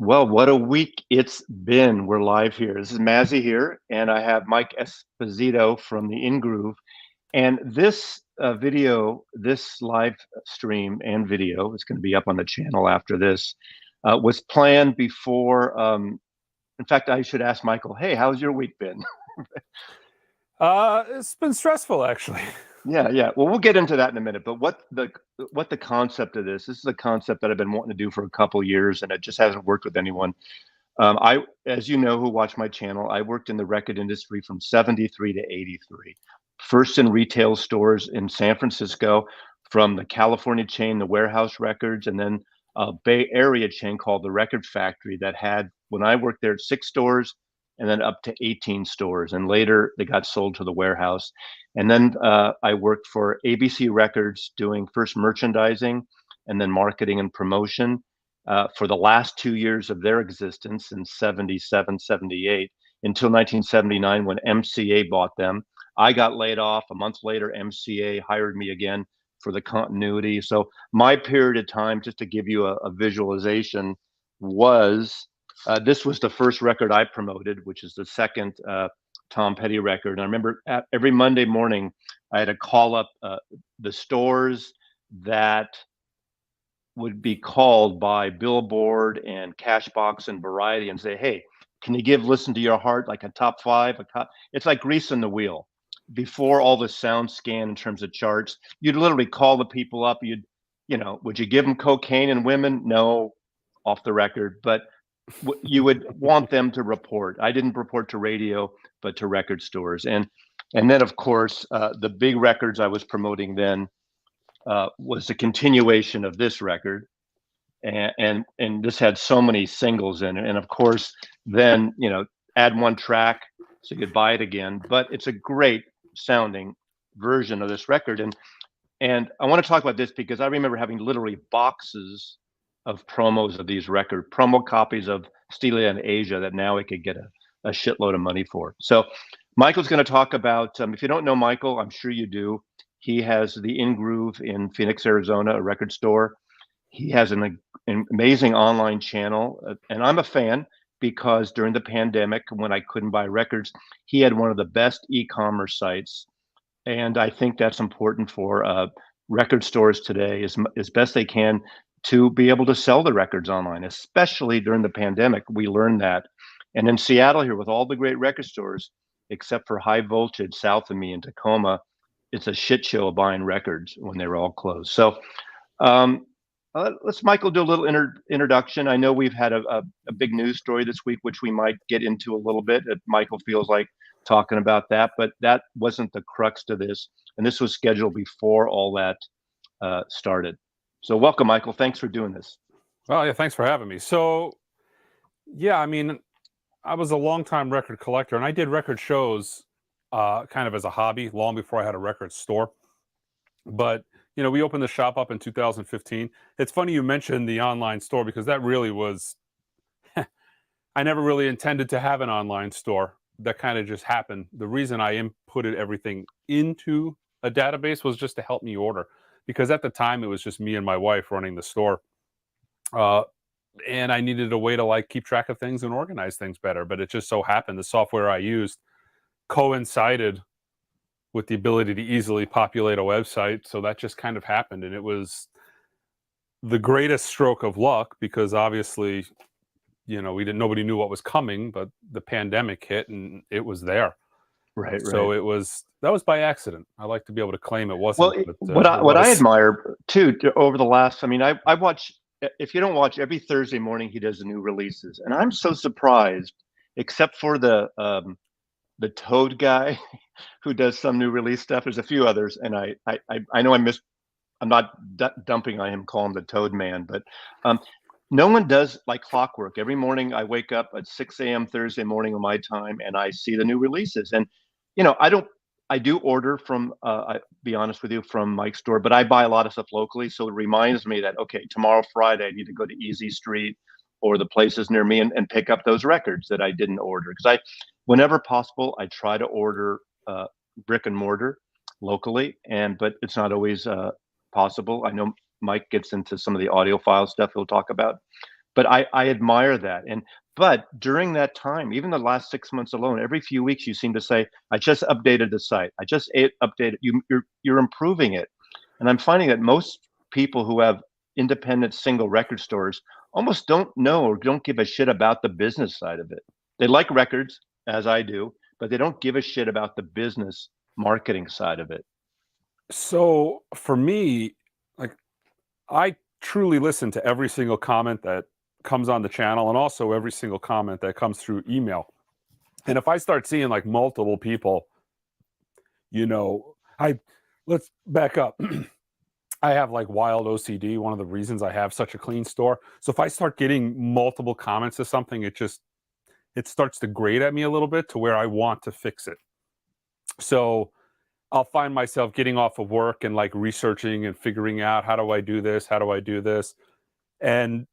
Well, what a week it's been. We're live here. This is Mazzy here, and I have Mike Esposito from the In Groove. And this video, this live stream and video, is going to be up on the channel after this, was planned before. In fact, I should ask Michael, hey, how's your week been? It's been stressful, actually. Yeah. Well, we'll get into that in a minute. But what the concept of this is a concept that I've been wanting to do for a couple years, and it just hasn't worked with anyone. As you know, who watch my channel, I worked in the record industry from 73 to 83. First in retail stores in San Francisco, from the California chain, the Warehouse Records, and then a Bay Area chain called the Record Factory that had, when I worked there, 6 stores and then up to 18 stores. And later they got sold to the Warehouse. And then I worked for ABC Records doing first merchandising and then marketing and promotion for the last 2 years of their existence in 77, 78 until 1979 when MCA bought them. I got laid off. A month later, MCA hired me again for the continuity. So my period of time, just to give you a visualization, was this was the first record I promoted, which is the second Tom Petty record. And I remember every Monday morning, I had to call up the stores that would be called by Billboard and Cashbox and Variety and say, hey, can you give Listen to Your Heart like a top five? It's like greasing the wheel. Before all the sound scan in terms of charts, you'd literally call the people up. Would you give them cocaine and women? No, off the record. But you would want them to report. I didn't report to radio, but to record stores. And then, of course, the big records I was promoting then was a continuation of this record, and this had so many singles in it, and of course then add one track so you could buy it again. But it's a great sounding version of this record, and I want to talk about this because I remember having literally boxes of promos of these record promo copies of Steely and Asia that now I could get a shitload of money for. So Michael's going to talk about, if you don't know Michael, I'm sure you do. He has the In Groove in Phoenix, Arizona, a record store. He has an amazing online channel, and I'm a fan because during the pandemic, when I couldn't buy records, he had one of the best e-commerce sites, and I think that's important for record stores today, as best they can, to be able to sell the records online, especially during the pandemic. We learned that, and in Seattle here, with all the great record stores, except for High Voltage south of me in Tacoma, it's a shit show of buying records when they were all closed. So um, let's, Michael, do a little introduction. I know we've had a big news story this week, which we might get into a little bit if Michael feels like talking about that, but that wasn't the crux to this. And this was scheduled before all that started. So welcome, Michael. Thanks for doing this. Well, yeah, thanks for having me. So, yeah, I mean, I was a longtime record collector, and I did record shows kind of as a hobby long before I had a record store. But, we opened the shop up in 2015. It's funny you mentioned the online store because that really was, I never really intended to have an online store. That kind of just happened. The reason I inputted everything into a database was just to help me order. Because at the time, it was just me and my wife running the store. And I needed a way to keep track of things and organize things better. But it just so happened the software I used coincided with the ability to easily populate a website. So that just kind of happened. And it was the greatest stroke of luck because obviously, nobody knew what was coming, but the pandemic hit and it was there. Right. So that was by accident. I like to be able to claim it wasn't. Well, but, what I admire too over the last, I watch. If you don't watch, every Thursday morning he does the new releases, and I'm so surprised, except for the Toad guy who does some new release stuff. There's a few others, and I know I'm not dumping on him, calling him the Toad Man, but no one does like clockwork. Every morning I wake up at 6 a.m. Thursday morning on my time, and I see the new releases. And I do order from, I be honest with you, from Mike's store, but I buy a lot of stuff locally. So it reminds me that, okay, tomorrow, Friday, I need to go to Easy Street or the places near me and pick up those records that I didn't order. Because whenever possible, I try to order brick and mortar locally, but it's not always possible. I know Mike gets into some of the audiophile stuff he'll talk about. But I admire that. But during that time, even the last 6 months alone, every few weeks you seem to say, "I just updated the site. I just updated." You're improving it, and I'm finding that most people who have independent single record stores almost don't know or don't give a shit about the business side of it. They like records, as I do, but they don't give a shit about the business marketing side of it. So for me, like I truly listen to every single comment that comes on the channel and also every single comment that comes through email. And if I start seeing like multiple people, you know, I let's back up. I have like wild OCD, one of the reasons I have such a clean store. So if I start getting multiple comments to something, it starts to grate at me a little bit to where I want to fix it. So I'll find myself getting off of work and like researching and figuring out how do I do this? How do I do this? And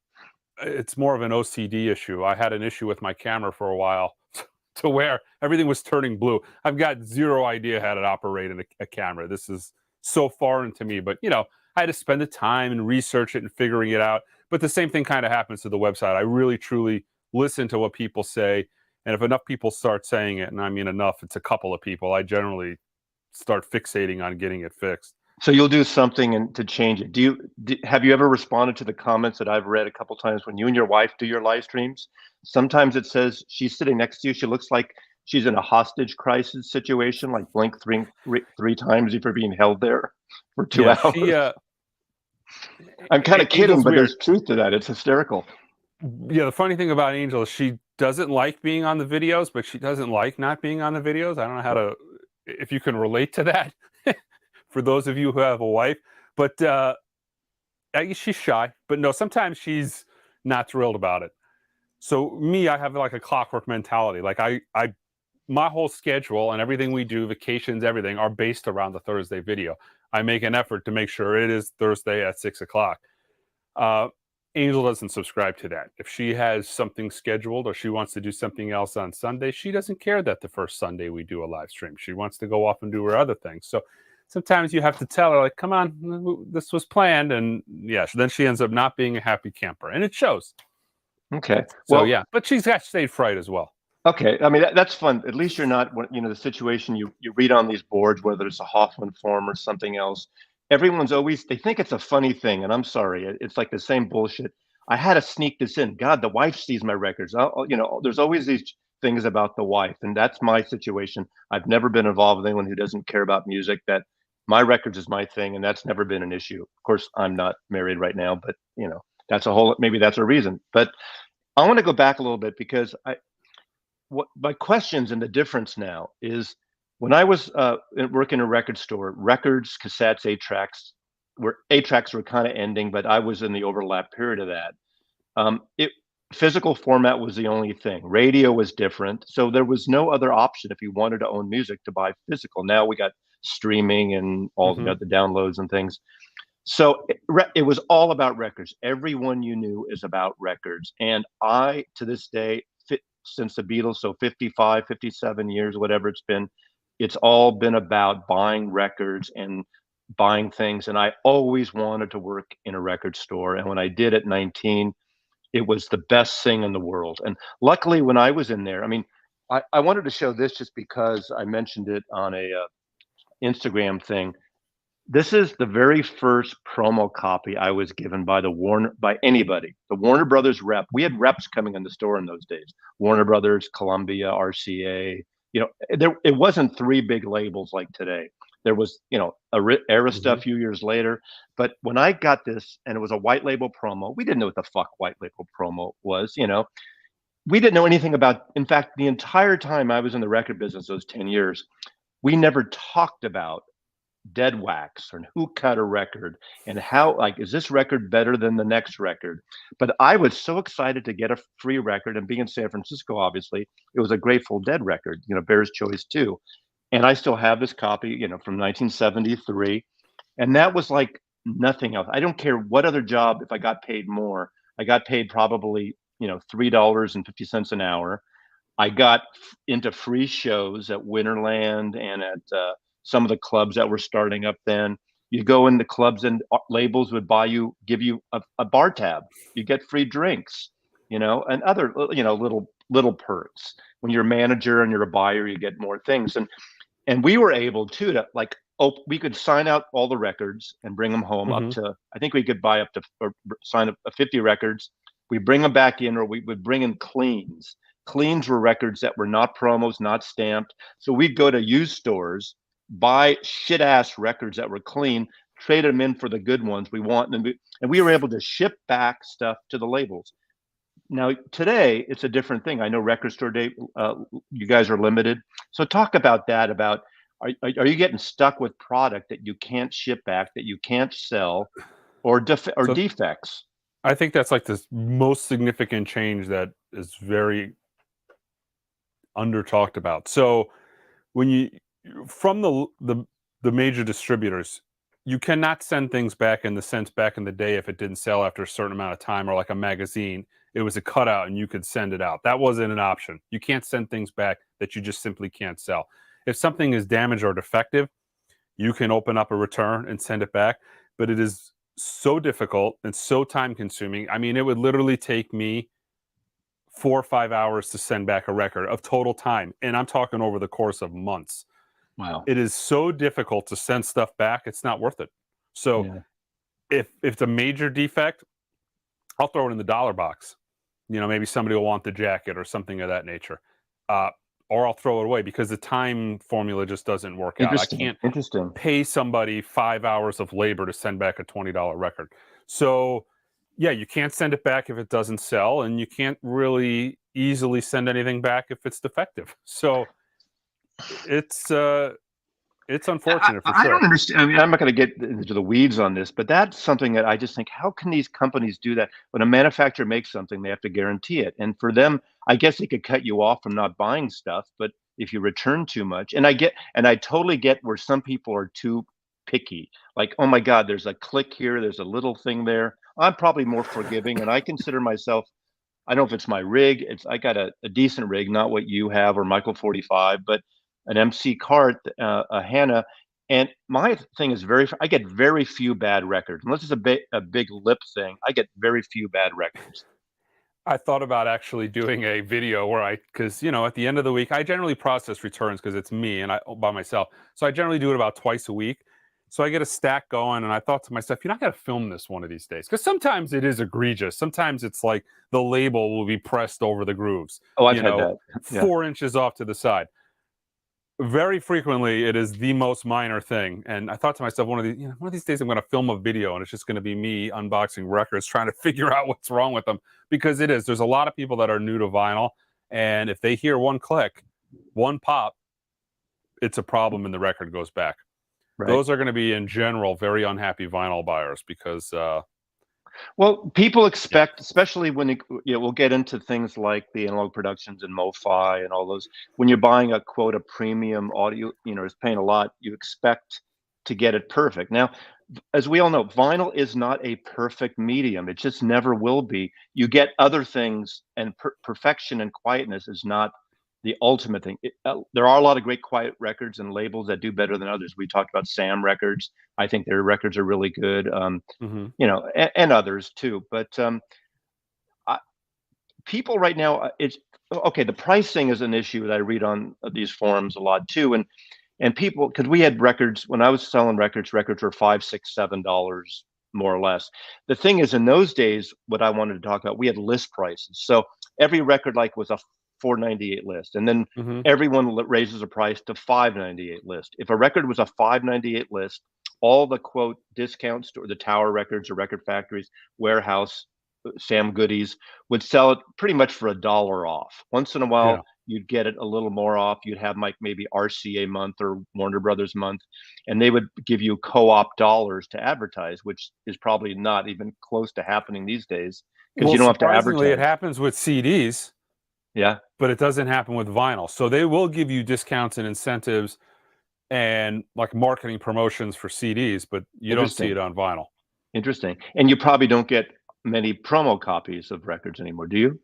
it's more of an OCD issue. I had an issue with my camera for a while to where everything was turning blue. I've got zero idea how to operate a camera. This is so foreign to me, but I had to spend the time and research it and figuring it out. But the same thing kind of happens to the website. I really truly listen to what people say. And if enough people start saying it, and I mean enough, it's a couple of people, I generally start fixating on getting it fixed. So you'll do something and to change it. Have you ever responded to the comments that I've read a couple times when you and your wife do your live streams? Sometimes it says she's sitting next to you. She looks like she's in a hostage crisis situation, like blink three times if you're being held there for two Yeah, she hours. I'm kind of kidding, Angel's but weird. there's truth to that. It's hysterical. Yeah, the funny thing about Angel is she doesn't like being on the videos, but she doesn't like not being on the videos. I don't know how to if you can relate to that for those of you who have a wife, but she's shy. But no, sometimes she's not thrilled about it. So me, I have like a clockwork mentality. Like my whole schedule and everything we do, vacations, everything, are based around the Thursday video. I make an effort to make sure it is Thursday at 6 o'clock. Uh, Angel doesn't subscribe to that. If she has something scheduled or she wants to do something else on Sunday, she doesn't care that the first Sunday we do a live stream. She wants to go off and do her other things. So sometimes you have to tell her, like, come on, this was planned. And yeah, so then she ends up not being a happy camper. And it shows. Okay. So Well, yeah, but she's got stage fright as well. okay. I mean, that's fun. At least you're not, the situation you read on these boards, whether it's a Hoffman form or something else. Everyone's always, they think it's a funny thing. And I'm sorry, it's like the same bullshit. I had to sneak this in. God, the wife sees my records. There's always these things about the wife. And that's my situation. I've never been involved with anyone who doesn't care about music. That my records is my thing. And that's never been an issue. Of course, I'm not married right now, but, maybe that's a reason. But I want to go back a little bit because what my questions and the difference now is when I was working in a record store, records, cassettes, eight tracks were kind of ending, but I was in the overlap period of that. It Physical format was the only thing. Radio was different, so there was no other option if you wanted to own music to buy physical. Now we got streaming and all Mm-hmm. the downloads and things. So it was all about records. Everyone you knew is about records. And I, to this day, since the Beatles, so 55, 57 years, whatever it's all been about buying records and buying things. And I always wanted to work in a record store. And when I did at 19, it was the best thing in the world. And luckily, when I was in there, I mean, I wanted to show this just because I mentioned it on a Instagram thing. This is the very first promo copy I was given by anybody. The Warner Brothers rep. We had reps coming in the store in those days. Warner Brothers, Columbia, RCA. It wasn't three big labels like today. There was, Arista a Mm-hmm. few years later. But when I got this, and it was a white label promo, we didn't know what the fuck white label promo was. We didn't know anything about. In fact, the entire time I was in the record business, those 10 years, we never talked about dead wax and who cut a record and how, like, is this record better than the next record. But I was so excited to get a free record, and being in San Francisco, obviously it was a Grateful Dead record, Bear's Choice 2. And I still have this copy, from 1973. And that was like nothing else. I don't care what other job. If I got paid more, I got paid probably $3.50 an hour. I got into free shows at Winterland and at some of the clubs that were starting up then. You go in the clubs and labels would give you a bar tab. You get free drinks. and other, little perks. When you're a manager and you're a buyer, you get more things. And we were able to like, we could sign out all the records and bring them home up Hmm. to, I think we could buy up to, or sign up 50 records. We bring them back in, or we would bring in cleans. Cleans were records that were not promos, not stamped. So we'd go to used stores, buy shit ass records that were clean, trade them in for the good ones we want, and we were able to ship back stuff to the labels. Now today it's a different thing. I know record store day, you guys are limited. So talk about that. About, are you getting stuck with product that you can't ship back, that you can't sell, or So defects? I think that's like the most significant change that is very under talked about. So when you from the major distributors, you cannot send things back in the sense back in the day if it didn't sell after a certain amount of time, or like a magazine, it was a cutout and you could send it out. That wasn't an option. You can't send things back that you just simply can't sell. If something is damaged or defective, you can open up a return and send it back, but it is so difficult and so time consuming. I mean, it would literally take me 4 or 5 hours to send back a record of total time. And I'm talking over the course of months. Wow. It is so difficult to send stuff back, it's not worth it. So Yeah. if it's a major defect, I'll throw it in the dollar box. Maybe somebody will want the jacket or something of that nature. Uh, or I'll throw it away because the time formula just doesn't work out. I Interesting. can't Interesting. pay somebody 5 hours of labor to send back a $20 record. So, yeah, you can't send it back if it doesn't sell, and you can't really easily send anything back if it's defective. So it's unfortunate for I don't sure. understand. I mean, I'm not going to get into the weeds on this, but that's something that I just think, how can these companies do that? When a manufacturer makes something, they have to guarantee it. And for them, I guess they could cut you off from not buying stuff, but if you return too much, and I totally get where some people are too picky. Like, oh my God, there's a click here, there's a little thing there. I'm probably more forgiving, and I consider myself, I don't know if it's my rig. I got a decent rig, not what you have or Michael 45, but an MC cart, a Hannah. And my thing is I get very few bad records. Unless it's a big lip thing, I get very few bad records. I thought about actually doing a video where because at the end of the week, I generally process returns because it's me and I by myself. So I generally do it about twice a week. So I get a stack going, and I thought to myself, I got to film this one of these days because sometimes it is egregious. Sometimes it's like the label will be pressed over the grooves, Oh, I've had that. Yeah. 4 inches off to the side. Very frequently, it is the most minor thing, and I thought to myself, one of these days, I'm going to film a video, and it's just going to be me unboxing records, trying to figure out what's wrong with them, because it is. There's a lot of people that are new to vinyl, and if they hear one click, one pop, it's a problem, and the record goes back. Right. Those are going to be, in general, very unhappy vinyl buyers because, Well, people yeah. expect, especially when we'll get into things like the analog productions and Mofi and all those. When you're buying a quote a premium audio, is paying a lot, you expect to get it perfect. Now, as we all know, vinyl is not a perfect medium. It just never will be. You get other things, and perfection and quietness is not the ultimate thing. There are a lot of great quiet records and labels that do better than others. We talked about Sam Records. I think their records are really good. Mm-hmm. And others too. But I, people right now, it's okay. The pricing is an issue that I read on these forums a lot too, and people, because we had records when I was selling records. Records were $5, $6, $7 more or less. The thing is, in those days, what I wanted to talk about, we had list prices. So every record like was a 498 list, and then Mm-hmm. everyone raises a price to 598 list. If a record was a 598 list, all the quote discount store, the Tower Records or Record Factories, Warehouse, Sam Goodies would sell it pretty much for $1 off. Once in a Yeah. while, you'd get it a little more off. You'd have like maybe RCA month or Warner Brothers month, and they would give you co-op dollars to advertise, which is probably not even close to happening these days because Well, you don't have to surprisingly, it advertise. happens with CDs, Yeah, but it doesn't happen with vinyl. So they will give you discounts and incentives and like marketing promotions for CDs, but you don't see interesting, it on vinyl. interesting. And you probably don't get many promo copies of records anymore, do you?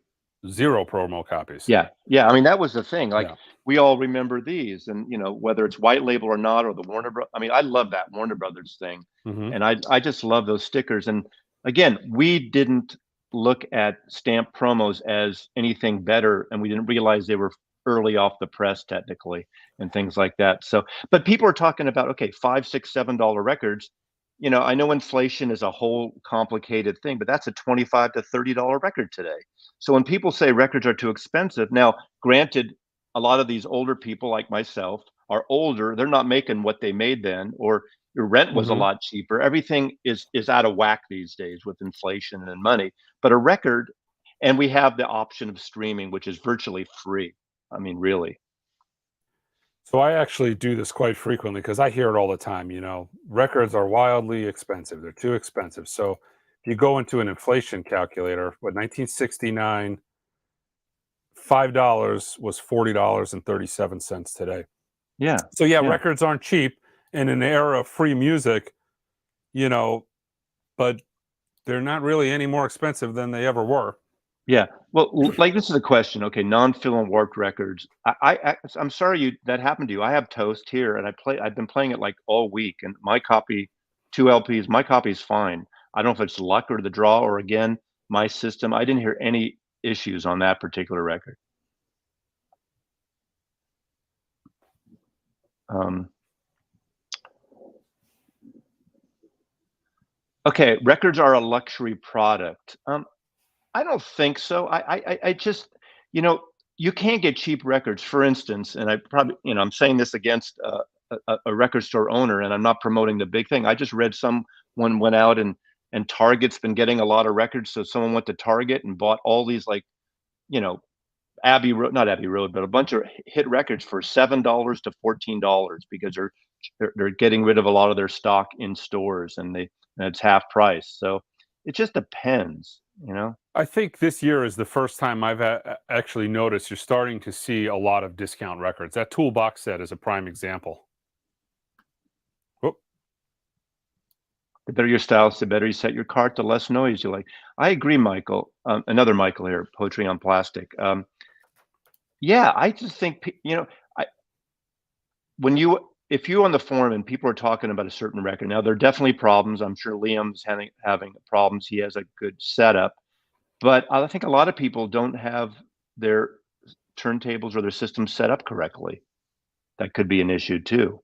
Zero promo copies. Yeah, yeah. I mean, that was the thing. Like, Yeah. we all remember these, and whether it's white label or not, or the Warner Bros. I mean, I love that Warner Brothers thing, Hmm. and I just love those stickers. And again, we didn't. look at stamp promos as anything better, and we didn't realize they were early off the press technically and things like that. So, but people are talking about, okay, 5, 6, $7 records. I know inflation is a whole complicated thing, but that's a 25 to $30 record today. So when people say records are too expensive, now granted, a lot of these older people like myself are older. They're not making what they made then, or your rent was a Hmm. lot cheaper. Everything is out of whack these days with inflation and money. But a record, and we have the option of streaming, which is virtually free. I mean, really. So I actually do this quite frequently because I hear it all the time. Records are wildly expensive. They're too expensive. So if you go into an inflation calculator, 1969, $5 was $40.37 today. Yeah, So yeah, yeah, records aren't cheap in an era of free music, you know, but they're not really any more expensive than they ever were. yeah. Well, like this is a question. Okay, non-film warped records. I'm sorry that happened to you. I have Toast here, and I've been playing it like all week, and my copy, 2 LPs. My copy is fine. I don't know if it's luck or the draw or again my system. I didn't hear any issues on that particular record. Um, okay, records are a luxury product. I don't think so. I just, you know, you can't get cheap records. For instance, and I probably, I'm saying this against a record store owner, and I'm not promoting the big thing. I just read someone went out and Target's been getting a lot of records, so someone went to Target and bought all these like, you know, Abbey Road, not Abbey Road, but a bunch of hit records for $7 to $14 because they're getting rid of a lot of their stock in stores, and it's half price. So it just depends, you know. I think this year is the first time I've actually noticed you're starting to see a lot of discount records. That toolbox set is a prime example. Oh, The better your styles, the better you set your cart, the less noise you like. I agree, Michael. Another Michael here, Poetry on Plastic. Yeah, I just think, I, when if you on the forum and people are talking about a certain record, now there are definitely problems. I'm sure Liam's having problems. He has a good setup, but I think a lot of people don't have their turntables or their systems set up correctly. That could be an issue too.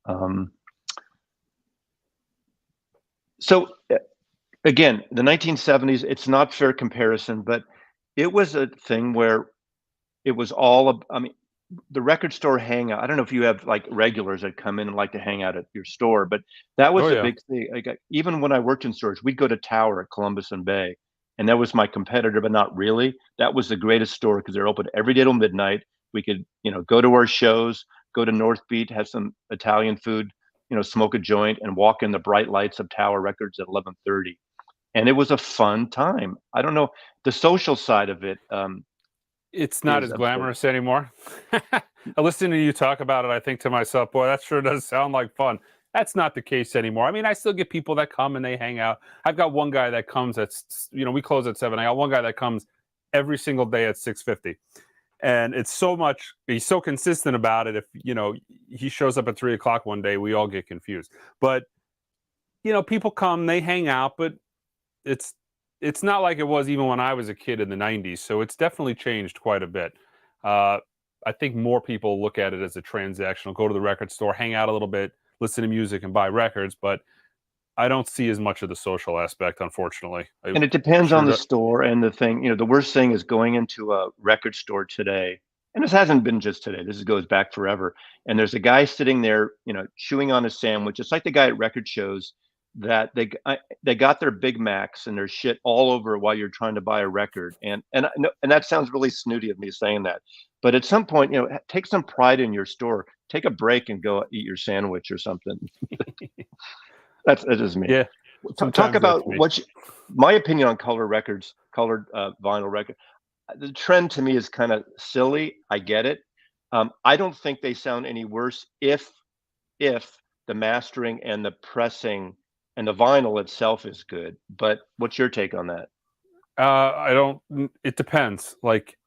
Um, so again, the 1970s, it's not fair comparison, but it was a thing where it was I mean, the record store hangout. I don't know if you have like regulars that come in and like to hang out at your store, but that oh was a yeah. big thing. Like even when I worked in storage, we'd go to Tower at Columbus and Bay, and that was my competitor, but not really. That was the greatest store because they're open every day till midnight. We could, go to our shows, go to North Beach, have some Italian food, smoke a joint, and walk in the bright lights of Tower Records at 11:30. And it was a fun time. I don't know the social side of it It's not is as absurd. glamorous anymore. I listen to you talk about it. I think to myself, boy, that sure does sound like fun. That's not the case anymore. I mean, I still get people that come and they hang out. I've got one guy that comes we close at 7. I got one guy that comes every single day at 6:50. And it's so much, he's so consistent about it. If, he shows up at 3 o'clock one day, we all get confused. But, people come, they hang out, but it's it's not like it was even when I was a kid in the 90s. So it's definitely changed quite a bit. Uh, I think more people look at it as a transactional, go to the record store, hang out a little bit, listen to music and buy records, but I don't see as much of the social aspect, unfortunately. I And it depends on sure the do. store and the thing. The worst thing is going into a record store today, and this hasn't been just today. This goes back forever. And there's a guy sitting there, chewing on a sandwich. It's like the guy at record shows that they got their Big Macs and their shit all over while you're trying to buy a record. And I know, and that sounds really snooty of me saying that, but at some point, take some pride in your store. Take a break and go eat your sandwich or something. That's just me. Yeah, Talk sometimes about that's me. my opinion on color records, colored vinyl record. The trend to me is kind of silly. I get it. I don't think they sound any worse if the mastering and the pressing and the vinyl itself is good. But what's your take on that? I don't, it depends. Like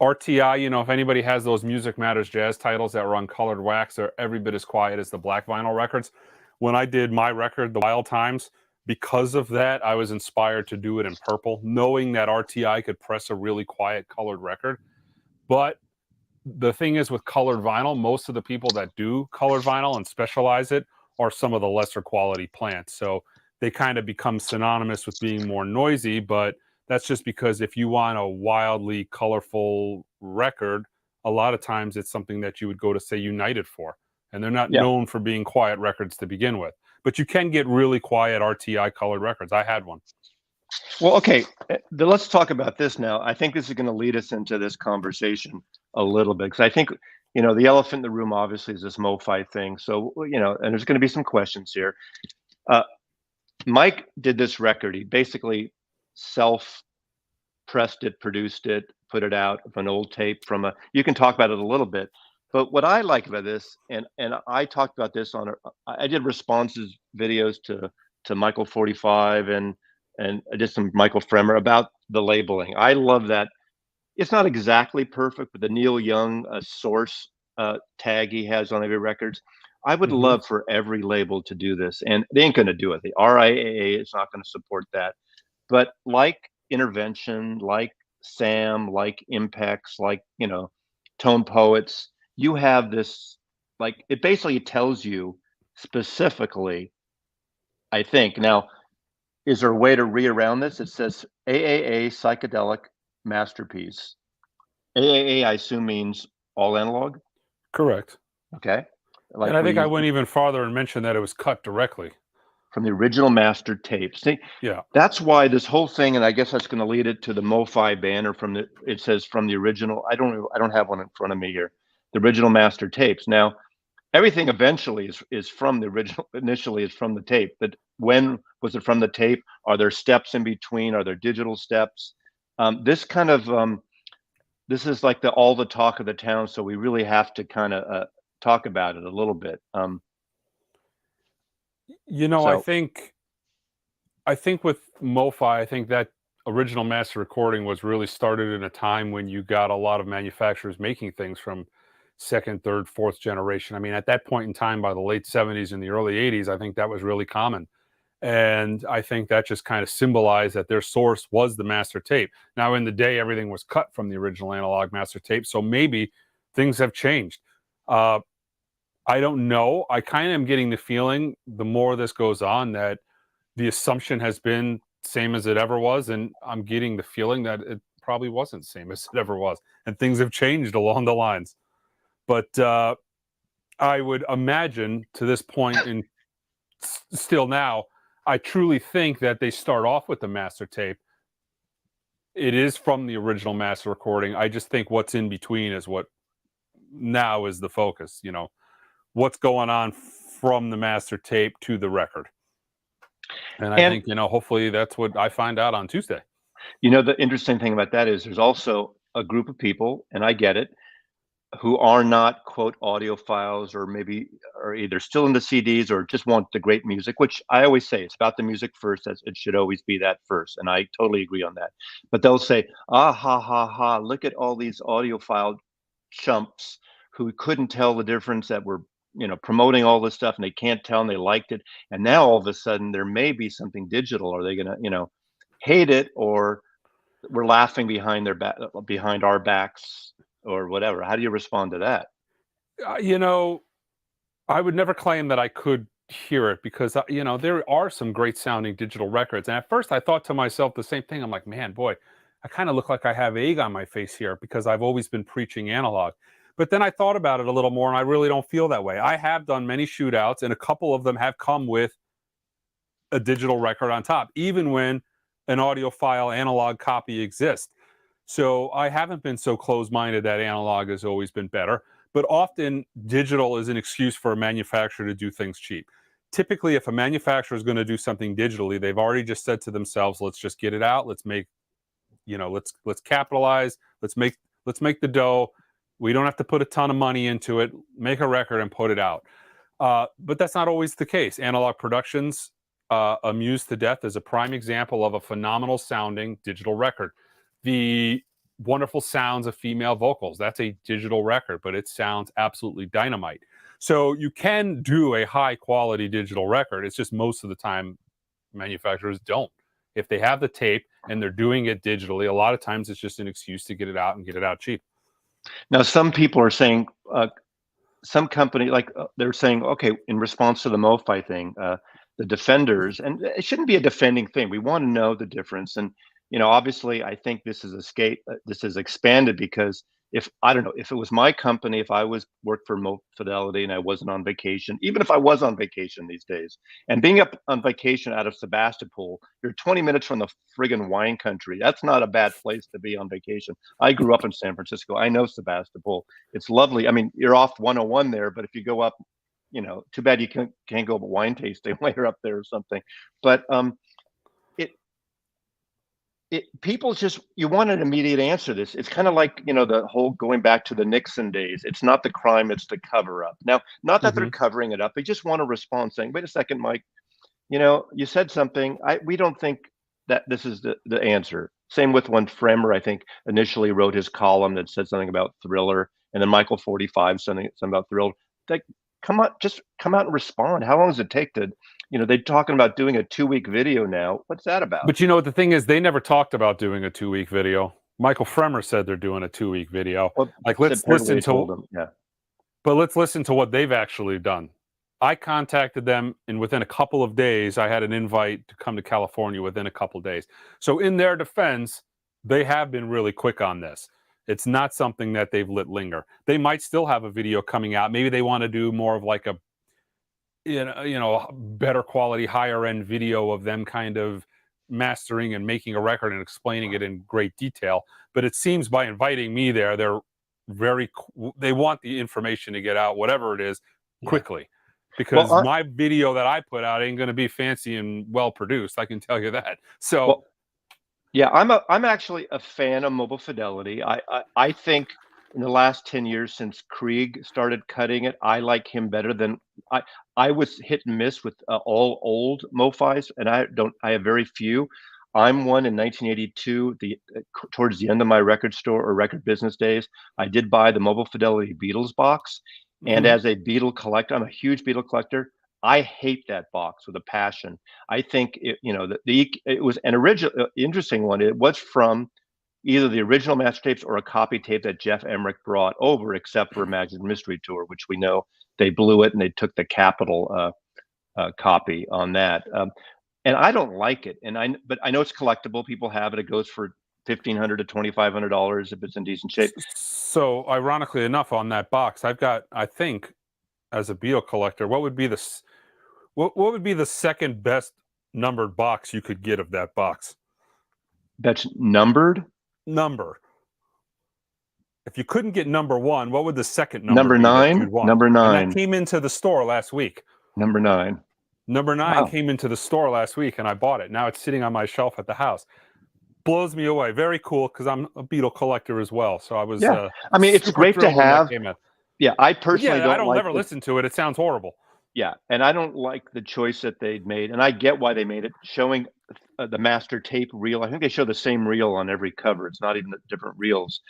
RTI, if anybody has those Music Matters jazz titles that were on colored wax, they're every bit as quiet as the black vinyl records. When I did my record, The Wild Times, because of that, I was inspired to do it in purple, knowing that RTI could press a really quiet colored record. But the thing is, with colored vinyl, most of the people that do colored vinyl and specialize it are some of the lesser quality plants. So they kind of become synonymous with being more noisy. But that's just because if you want a wildly colorful record, a lot of times it's something that you would go to, say, United for. And they're not Yeah. known for being quiet records to begin with. But you can get really quiet RTI colored records. I had one. Well, okay. Let's talk about this now. I think this is going to lead us into this conversation a little bit because I think the elephant in the room obviously is this Mofi thing. So and there's going to be some questions here. Uh, Mike did this record. He basically self pressed it, produced it, put it out of an old tape from a. You can talk about it a little bit, but what I like about this, and I talked about this I did responses videos to Michael 45 and I did some Michael Fremer about the labeling. I love that. It's not exactly perfect, but the Neil Young source tag he has on every records. I would Mm-hmm. love for every label to do this, and they ain't going to do it. The RIAA is not going to support that. But like Intervention, like Sam, like Impex, like Tone Poets, you have this, like, it basically tells you specifically, I think. Now, is there a way to read around this? It says AAA psychedelic masterpiece. AAA, I assume, means all analog. Correct. Okay. And Like I we think I use went even farther and mentioned that it was cut directly. from the original master tape. See, Yeah. that's why this whole thing, and I guess that's going to lead it to the Mofi banner it says from the original. I don't have one in front of me here. The original master tapes. Now, everything eventually is from the original. Initially is from the tape, but when was it from the tape? Are there steps in between? Are there digital steps? This is like all the talk of the town, so we really have to kind of talk about it a little bit. I So think with Mofi, I think that original master recording was really started in a time when you got a lot of manufacturers making things from second, third, fourth generation. I mean, at that point in time, by the late 70s and the early 80s, I think that was really common. And I think that just kind of symbolized that their source was the master tape. Now, in the day, everything was cut from the original analog master tape. So maybe things have changed. Uh, I don't know. I kind of am getting the feeling the more this goes on that the assumption has been same as it ever was. And I'm getting the feeling that it probably wasn't same as it ever was. And things have changed along the lines. But I would imagine to this point in still now, I truly think that they start off with the master tape. It is from the original master recording. I just think what's in between is what now is the focus. What's going on from the master tape to the record. And I and think, hopefully that's what I find out on Tuesday. the interesting thing about that is there's also a group of people, and I get it, who are not quote audiophiles or maybe are either still into CDs or just want the great music, which I always say it's about the music first, as it should always be that first. And I totally agree on that. But they'll say, ah ha ha ha, look at all these audiophile chumps who couldn't tell the difference, that were promoting all this stuff and they can't tell and they liked it. And now all of a sudden there may be something digital. Are they gonna, hate it, or we're laughing behind behind our backs or whatever? How do you respond to that? I would never claim that I could hear it because, there are some great sounding digital records. And at first I thought to myself the same thing. I'm like, man, boy, I kind of look like I have egg on my face here because I've always been preaching analog. But then I thought about it a little more and I really don't feel that way. I have done many shootouts and a couple of them have come with a digital record on top, even when an audiophile analog copy exists. So I haven't been so closed-minded that analog has always been better, but often digital is an excuse for a manufacturer to do things cheap. Typically, if a manufacturer is going to do something digitally, they've already just said to themselves, let's just get it out. Let's make, let's capitalize. Let's make the dough. We don't have to put a ton of money into it. Make a record and put it out. But that's not always the case. Analog Productions, Amused to Death, is a prime example of a phenomenal sounding digital record. The wonderful sounds of female vocals, that's a digital record, but it sounds absolutely dynamite. So you can do a high quality digital record. It's just most of the time manufacturers don't. If they have the tape and they're doing it digitally, a lot of times it's just an excuse to get it out and get it out cheap. Now, some people are saying, some company like they're saying, okay, in response to the MoFi thing, the defenders, and it shouldn't be a defending thing. We want to know the difference, and obviously, I think this is this is expanded because if I don't know if it was my company, if I was worked for Mo Fidelity and I wasn't on vacation, even if I was on vacation these days, and being up on vacation out of Sebastopol, you're 20 minutes from the friggin' wine country. That's not a bad place to be on vacation. I grew up in San Francisco. I know Sebastopol. It's lovely. I mean, you're off 101 there, but if you go up, too bad you can't go wine tasting while you're up there or something. But it people just you want an immediate answer. This it's kind of like the whole going back to the Nixon days. It's not the crime, it's the cover up. Now, not that they're Mm-hmm. covering it up. They just want a response saying, "Wait a second, Mike. You said something. We don't think that this is the answer." Same with when Fremer, I think, initially wrote his column that said something about Thriller, and then Michael 45 something about Thriller. Like, come on, just come out and respond. How long does it take to, they're talking about doing a 2-week video now. What's that about? But what the thing is, they never talked about doing a 2-week video. Michael Fremer said they're doing a 2-week video. Well, Like, let's listen told them, yeah. but let's listen to what they've actually done. I contacted them, and within a couple of days, I had an invite to come to California within a couple of days. So in their defense, they have been really quick on this. It's not something that they've let linger. They might still have a video coming out. Maybe they want to do more of like a better quality, higher end video of them kind of mastering and making a record and explaining it in great detail. But it seems by inviting me there, they want the information to get out, whatever it is, quickly. Because my video that I put out ain't going to be fancy and well produced. I can tell you that. So, yeah, I'm actually a fan of Mobile Fidelity. I think in the last 10 years since Krieg started cutting it, I like him better than I was hit and miss with all old MoFis, and I have very few. I'm one in 1982, towards the end of my record store or record business days. I did buy the Mobile Fidelity Beatles box. And as a Beatle collector, I'm a huge Beatle collector. I hate that box with a passion. I think it was an original, interesting one. It was from either the original master tapes or a copy tape that Jeff Emmerich brought over, except for Magic Mystery Tour, which we know they blew it and they took the Capitol copy on that. And I don't like it. But I know it's collectible. People have it. It goes for $1,500 to $2,500 if it's in decent shape. So ironically enough, on that box, I've got, I think, as a Beatle collector, what would be the second best numbered box you could get of that box? That's numbered? Number. If you couldn't get number one, what would the second number Number be 9? Number 9. And that came into the store last week. Number 9. Number 9 came into the store last week, and I bought it. Now it's sitting on my shelf at the house. Blows me away. Very cool, because I'm a Beatle collector as well. So I was. Yeah, I mean, it's great to have. Yeah, I personally I don't ever listen to it. It sounds horrible. Yeah, and I don't like the choice that they'd made, and I get why they made it, showing the master tape reel. I think they show the same reel on every cover. It's not even different reels.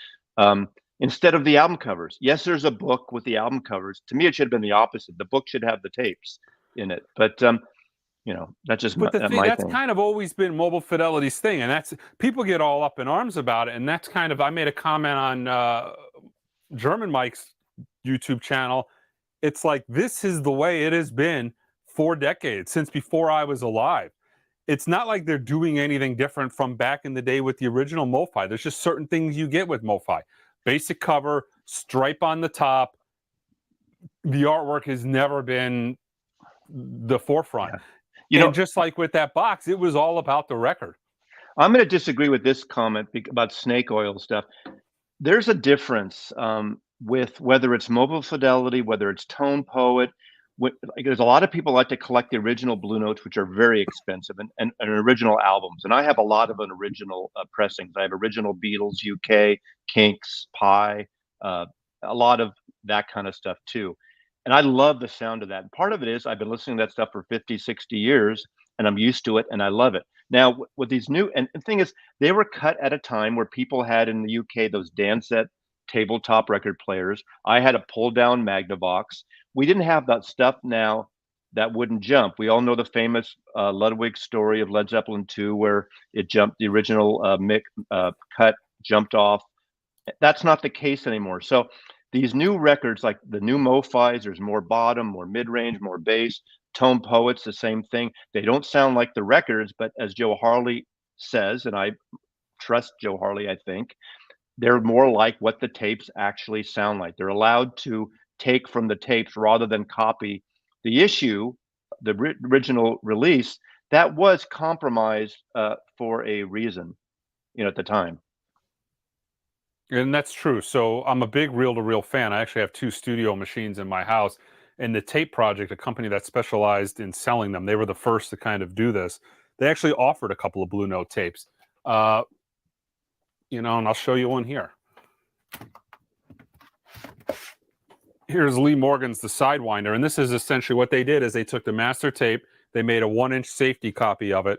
Instead of the album covers. Yes, there's a book with the album covers. To me, it should have been the opposite. The book should have the tapes in it. But that's just my thing. That's kind of always been Mobile Fidelity's thing, and that's people get all up in arms about it. And that's kind of I made a comment on German Mike's YouTube channel. It's like this is the way it has been for decades, since before I was alive. It's not like they're doing anything different from back in the day with the original MoFi. There's just certain things you get with MoFi. Basic cover, stripe on the top. The artwork has never been the forefront. Yeah. Just like with that box, it was all about the record. I'm going to disagree with this comment about snake oil stuff. There's a difference with whether it's Mobile Fidelity, whether it's Tone Poet. There's a lot of people like to collect the original Blue Notes, which are very expensive, and original albums. And I have a lot of original pressings. I have original Beatles, UK, Kinks, Pie, a lot of that kind of stuff too. And I love the sound of that. And part of it is I've been listening to that stuff for 50, 60 years, and I'm used to it, and I love it. Now, with these new, and the thing is, they were cut at a time where people had in the UK those Dansette tabletop record players. I had a pull-down Magnavox. We didn't have that stuff now that wouldn't jump. We all know the famous Ludwig story of Led Zeppelin 2, where it jumped, the original Mick cut jumped off. That's not the case anymore. So these new records, like the new Mofi's, there's more bottom, more mid-range, more bass. Tone Poets, the same thing. They don't sound like the records, but as Joe Harley says, and I trust Joe Harley, I think, they're more like what the tapes actually sound like. They're allowed to take from the tapes rather than copy. The issue, the original release, that was compromised for a reason, at the time. And that's true. So I'm a big reel-to-reel fan. I actually have 2 studio machines in my house. And the Tape Project, a company that specialized in selling them, they were the first to kind of do this. They actually offered a couple of Blue Note tapes. And I'll show you one here. Here's Lee Morgan's The Sidewinder, and this is essentially what they did is they took the master tape, they made a 1-inch safety copy of it,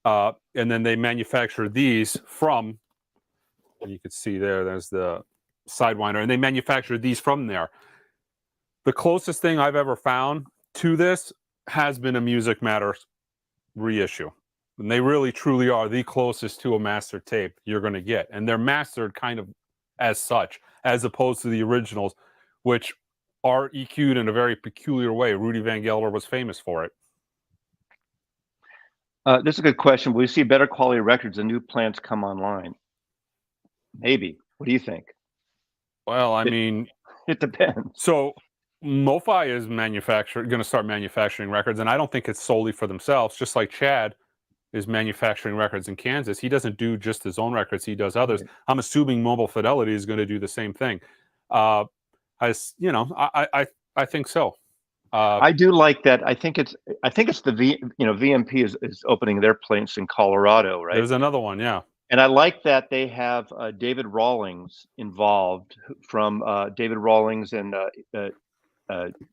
and then they manufactured these from, you can see there's the Sidewinder, and they manufactured these from there. The closest thing I've ever found to this has been a Music Matters reissue. And they really truly are the closest to a master tape you're going to get. And they're mastered kind of as such, as opposed to the originals, which are EQ'd in a very peculiar way. Rudy Van Gelder was famous for it. This is a good question. Will we see better quality records as new plants come online? Maybe. What do you think? Well, I mean, it depends. So Mofi is going to start manufacturing records, and I don't think it's solely for themselves. Just like Chad is manufacturing records in Kansas, he doesn't do just his own records; he does others. Right. I'm assuming Mobile Fidelity is going to do the same thing. I think so. I do like that. I think it's the VMP is opening their plants in Colorado, right? There's another one, yeah. And I like that they have David Rawlings involved from David Rawlings and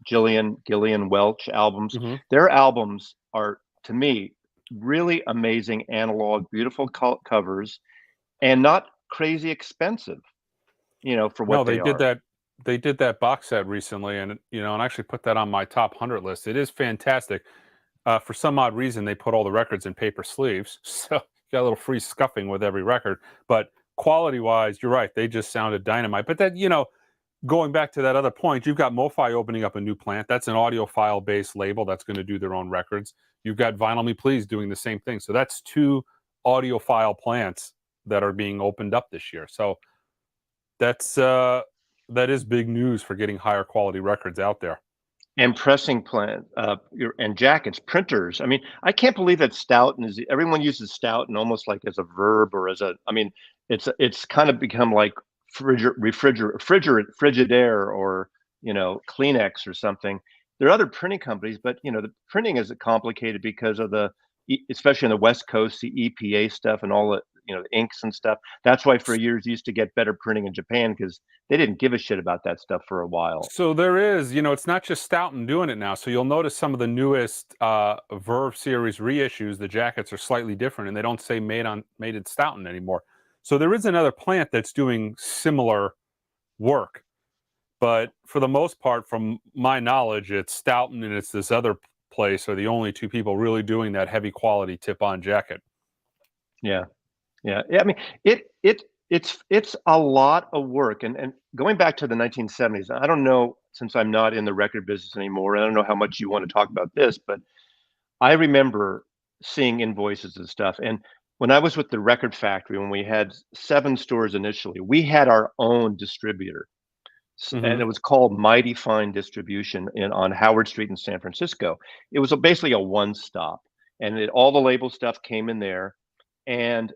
Gillian Welch albums. Mm-hmm. Their albums are, to me, really amazing, analog, beautiful covers, and not crazy expensive. For what they did that. They did that box set recently, and I actually put that on my top 100 list. It is fantastic. For some odd reason, they put all the records in paper sleeves, so you got a little free scuffing with every record. But quality-wise, you're right; they just sounded dynamite. But that, going back to that other point, you've got Mofi opening up a new plant. That's an audiophile-based label that's going to do their own records. You've got Vinyl Me Please doing the same thing. So that's 2 audiophile plants that are being opened up this year. So that is big news for getting higher quality records out there. And pressing plant, and jackets, printers. I mean, I can't believe that Stoughton is. Everyone uses Stoughton almost like as a verb or as a. I mean, it's kind of become like Frigidaire or Kleenex or something. There are other printing companies, but the printing is complicated because of especially in the West Coast, the EPA stuff and all the the inks and stuff. That's why for years you used to get better printing in Japan because they didn't give a shit about that stuff for a while. So there is, it's not just Stoughton doing it now. So you'll notice some of the newest Verve series reissues, the jackets are slightly different and they don't say made in Stoughton anymore. So there is another plant that's doing similar work. But for the most part, from my knowledge, it's Stoughton and it's this other place are the only 2 people really doing that heavy quality tip-on jacket. Yeah. I mean, it's a lot of work, and going back to the 1970s. I don't know, since I'm not in the record business anymore. I don't know how much you want to talk about this, but I remember seeing invoices and stuff. And when I was with the Record Factory, when we had 7 stores initially, we had our own distributor, and it was called Mighty Fine Distribution on Howard Street in San Francisco. It was basically a one-stop, and all the label stuff came in there, and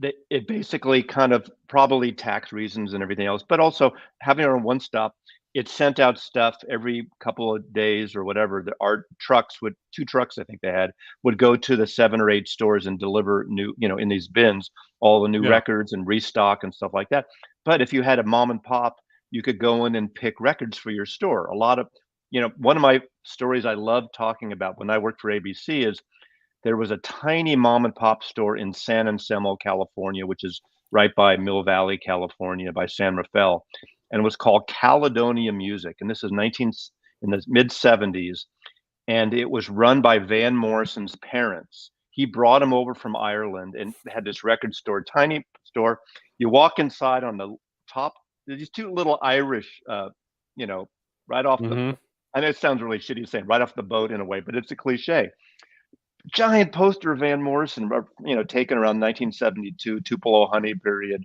it basically kind of probably tax reasons and everything else, but also having our own one stop, it sent out stuff every couple of days or whatever. Our trucks 2 trucks, I think they had, would go to the 7 or 8 stores and deliver new, in these bins, all the new records and restock and stuff like that. But if you had a mom and pop, you could go in and pick records for your store. A lot of, one of my stories I love talking about when I worked for ABC is there was a tiny mom and pop store in San Anselmo, California, which is right by Mill Valley, California, by San Rafael, and it was called Caledonia Music. And this is in the mid 70s, and it was run by Van Morrison's parents. He brought him over from Ireland and had this record store, tiny store. You walk inside on the top, there's these two little Irish, you know, right off the. Mm-hmm. I know it sounds really shitty saying right off the boat in a way, but it's a cliche. Giant poster of Van Morrison, taken around 1972, Tupelo honey period,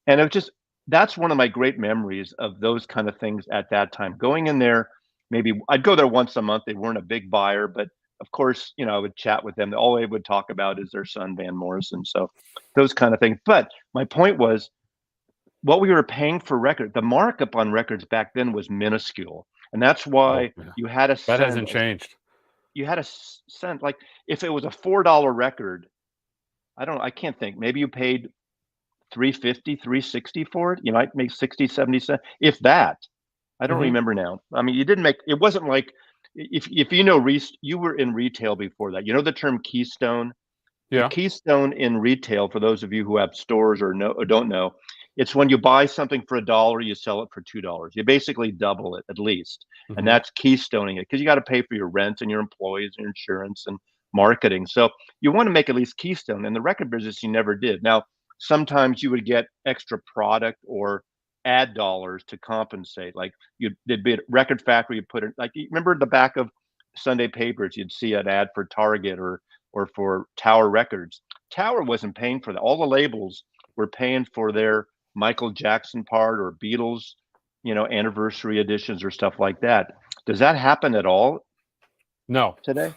and it was just that's one of my great memories of those kind of things at that time. Going in there, maybe I'd go there once a month. They weren't a big buyer, but of course, I would chat with them. All they would talk about is their son Van Morrison. So those kind of things. But my point was what we were paying for record, the markup on records back then was minuscule. And that's Oh, why yeah. you had to That send hasn't changed. like if it was a $4 record, I can't think. Maybe you paid 350, 360 for it. You might make 60, 70 cents, if that. I don't Mm-hmm. remember now. I mean, you didn't make it wasn't like if you were in retail before that. You know the term keystone? The Yeah. keystone in retail, for those of you who have stores or don't know, it's when you buy something for $1, you sell it for $2. You basically double it at least, and Mm-hmm. that's keystoning it because you got to pay for your rent and your employees and your insurance and marketing. So you want to make at least keystone. In the record business, you never did. Now, sometimes you would get extra product or ad dollars to compensate. Like there'd be a record factory, you put it like you remember the back of Sunday papers, you'd see an ad for Target or for Tower Records. Tower wasn't paying for that. All the labels were paying for their Michael Jackson part or Beatles, anniversary editions or stuff like that. Does that happen at all No. today?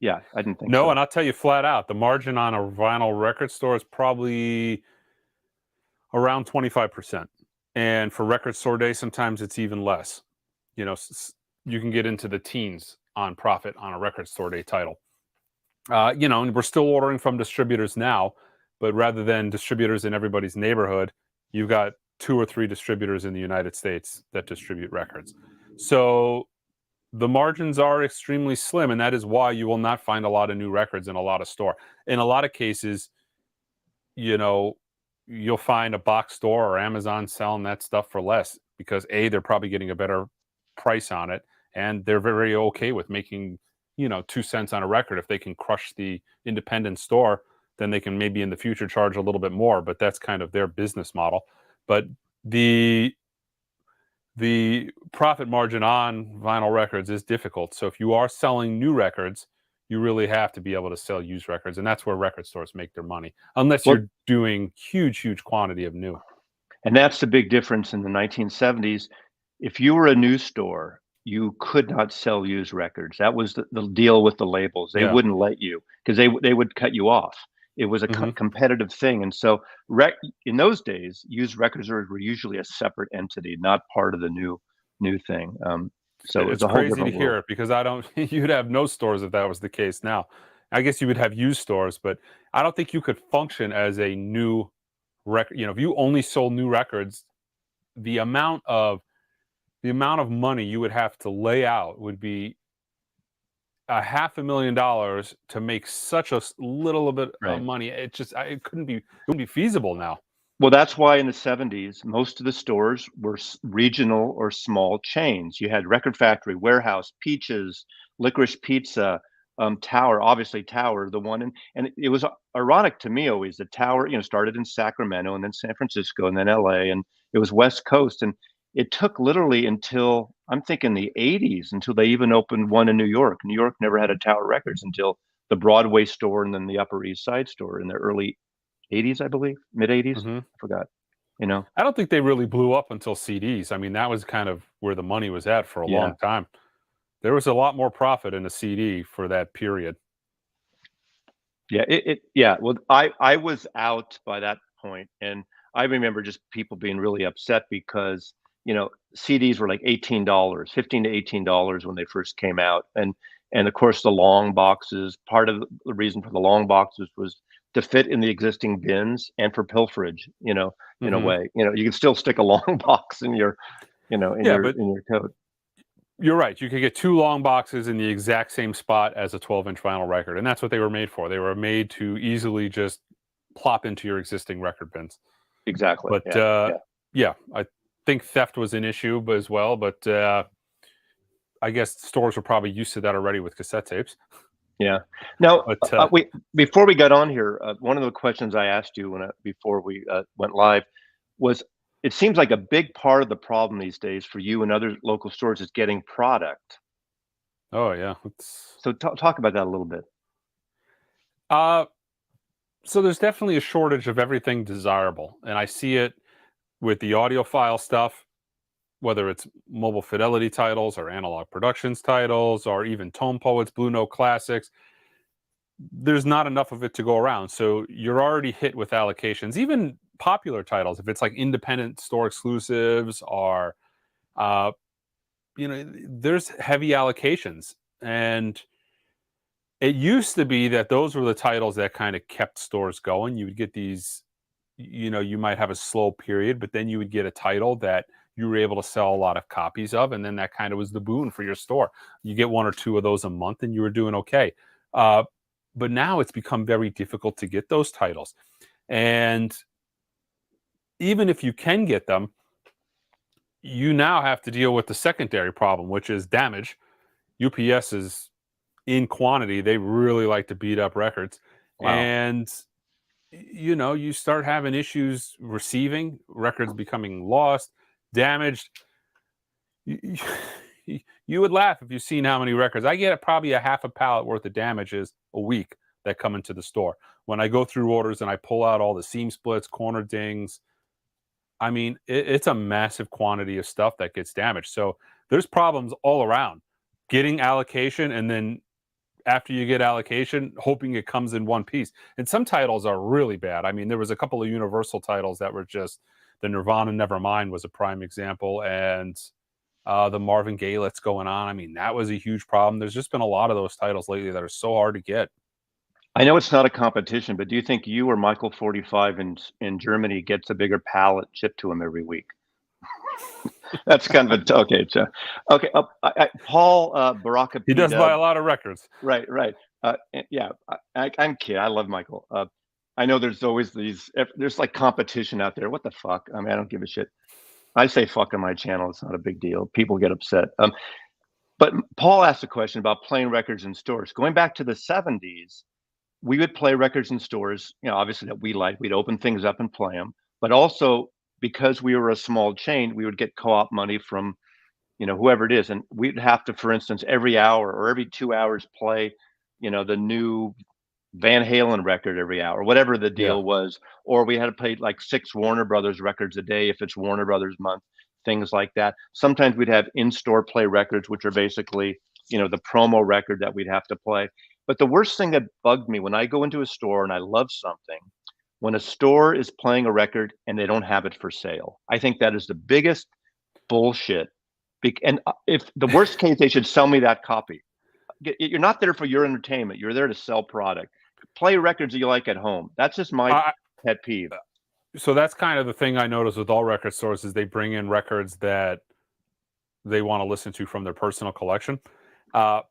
Yeah, I didn't think No, so. and I'll tell you flat out, the margin on a vinyl record store is probably around 25%. And for record store day, sometimes it's even less. You can get into the teens on profit on a record store day title. And we're still ordering from distributors now, but rather than distributors in everybody's neighborhood, you've got 2 or 3 distributors in the United States that distribute records. So the margins are extremely slim, and that is why you will not find a lot of new records in a lot of store. In a lot of cases, you know, you'll find a box store or Amazon selling that stuff for less because they're probably getting a better price on it, and they're very okay with making 2 cents on a record. If they can crush the independent store, then they can maybe in the future charge a little bit more, but that's kind of their business model. But the profit margin on vinyl records is difficult. So if you are selling new records, you really have to be able to sell used records, and that's where record stores make their money, unless Well, you're doing huge quantity of new. and that's the big difference in the 1970s. If you were a news store, you could not sell used records. That was the deal with the labels. They Yeah. wouldn't let you because they would cut you off. It was a Hmm. competitive thing. And so in those days, used records were usually a separate entity, not part of the new thing. So it was It's a whole crazy to different world. hear it because I don't. You'd have no stores if that was the case. Now, I guess you would have used stores, but I don't think you could function as a new record. If you only sold new records, the amount of money you would have to lay out would be a $500,000 to make such a little bit of Right. money. It wouldn't be feasible now. Well, that's why in the 70s, most of the stores were regional or small chains. You had Record Factory, Warehouse, Peaches, Licorice Pizza, Tower, obviously Tower, the one. And it was ironic to me always. The Tower, started in Sacramento and then San Francisco and then LA, and it was West Coast. And it took literally until, I'm thinking the 80s, until they even opened one in New York. New York never had a Tower Records until the Broadway store and then the Upper East Side store in the early 80s, I believe, mid 80s. Hmm. I forgot, you know? I don't think they really blew up until CDs. I mean, that was kind of where the money was at for a Yeah. long time. There was a lot more profit in a CD for that period. Yeah. Well, I was out by that point, and I remember just people being really upset because, CDs were like $18, 15 to $18 when they first came out. And of course the long boxes, part of the reason for the long boxes was to fit in the existing bins and for pilferage, in a Hmm. way. You can still stick a long box in your, Yeah, but in your coat. you're right. You could get 2 long boxes in the exact same spot as a 12-inch vinyl record, and that's what they were made for. They were made to easily just plop into your existing record bins. Exactly. But Yeah. Yeah. yeah, I think theft was an issue as well. But I guess stores were probably used to that already with cassette tapes. Yeah. Now, But we before we got on here, one of the questions I asked you before we went live was, it seems like a big part of the problem these days for you and other local stores is getting product. oh yeah, it's So talk about that a little bit. uh so there's definitely a shortage of everything desirable, and I see it with the audiophile stuff, whether it's mobile fidelity titles or analog productions titles or even tone poets, blue note classics. There's not enough of it to go around, so you're already hit with allocations. Even popular titles, if it's like independent store exclusives or uh, there's heavy allocations. And it used to be that those were the titles that kind of kept stores going. You would get these, you might have a slow period, but then you would get a title that you were able to sell a lot of copies of, and then that kind of was the boon for your store. You get one or two of those a month and you were doing okay. uh, but now it's become very difficult to get those titles. And even if you can get them, you now have to deal with the secondary problem, which is damage. UPS is in quantity. They really like to beat up records. Wow. And you start having issues receiving records, becoming lost, damaged. You, you would laugh if you've seen how many records I get. Probably a half a pallet worth of damages a week that come into the store. When I go through orders and I pull out all the seam splits, corner dings, I mean, it's a massive quantity of stuff that gets damaged. So there's problems all around getting allocation, and then after you get allocation, hoping it comes in one piece. And some titles are really bad. I mean, there was a couple of Universal titles that were just, the Nirvana Nevermind was a prime example, and the Marvin Gaye Let's Going On. I mean, that was a huge problem. There's just been a lot of those titles lately that are so hard to get. I know it's not a competition, but do you think you or Michael 45 in Germany gets a bigger pallet shipped to him every week? That's kind of a okay. So, okay, Paul He Baraka does buy Dub. a lot of records. Right, right. Yeah, I'm kidding. I love Michael. I know there's always there's like competition out there. What the fuck? I mean, I don't give a shit. I say fuck on my channel. It's not a big deal. People get upset. But Paul asked a question about playing records in stores. Going back to the 70s, we would play records in stores, obviously that we liked. We'd open things up and play them. But also, because we were a small chain, we would get co-op money from, whoever it is. And we'd have to, for instance, every hour or every 2 hours play, the new Van Halen record every hour, whatever the Yeah. deal was. Or we had to play like 6 Warner Brothers records a day if it's Warner Brothers month, things like that. Sometimes we'd have in-store play records, which are basically, the promo record that we'd have to play. But the worst thing that bugged me when I go into a store and I love something, when a store is playing a record and they don't have it for sale. I think that is the biggest bullshit. And if the worst case, they should sell me that copy. You're not there for your entertainment. You're there to sell product. Play records that you like at home. That's just my I, pet peeve. so that's kind of the thing I notice with all record stores is they bring in records that they want to listen to from their personal collection. Uh,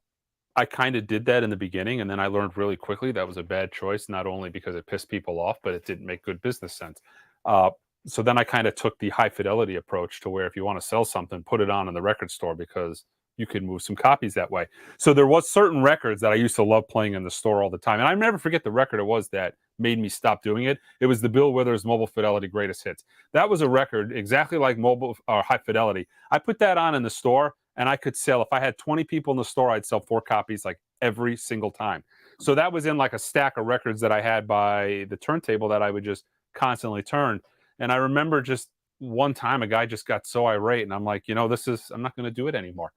I kind of did that in the beginning, and then I learned really quickly that was a bad choice, not only because it pissed people off, but it didn't make good business sense. Uh, so then I kind of took the high fidelity approach to where if you want to sell something, put it on in the record store because you can move some copies that way. So there was certain records that I used to love playing in the store all the time. And I never forget the record it was that made me stop doing it. It was the Bill Withers Mobile Fidelity Greatest Hits. That was a record exactly like mobile or high fidelity. I put that on in the store and I could sell, if I had 20 people in the store, I'd sell 4 copies like every single time. So that was in like a stack of records that I had by the turntable that I would just constantly turn. And I remember just one time a guy just got so irate and I'm like, I'm not going to do it anymore.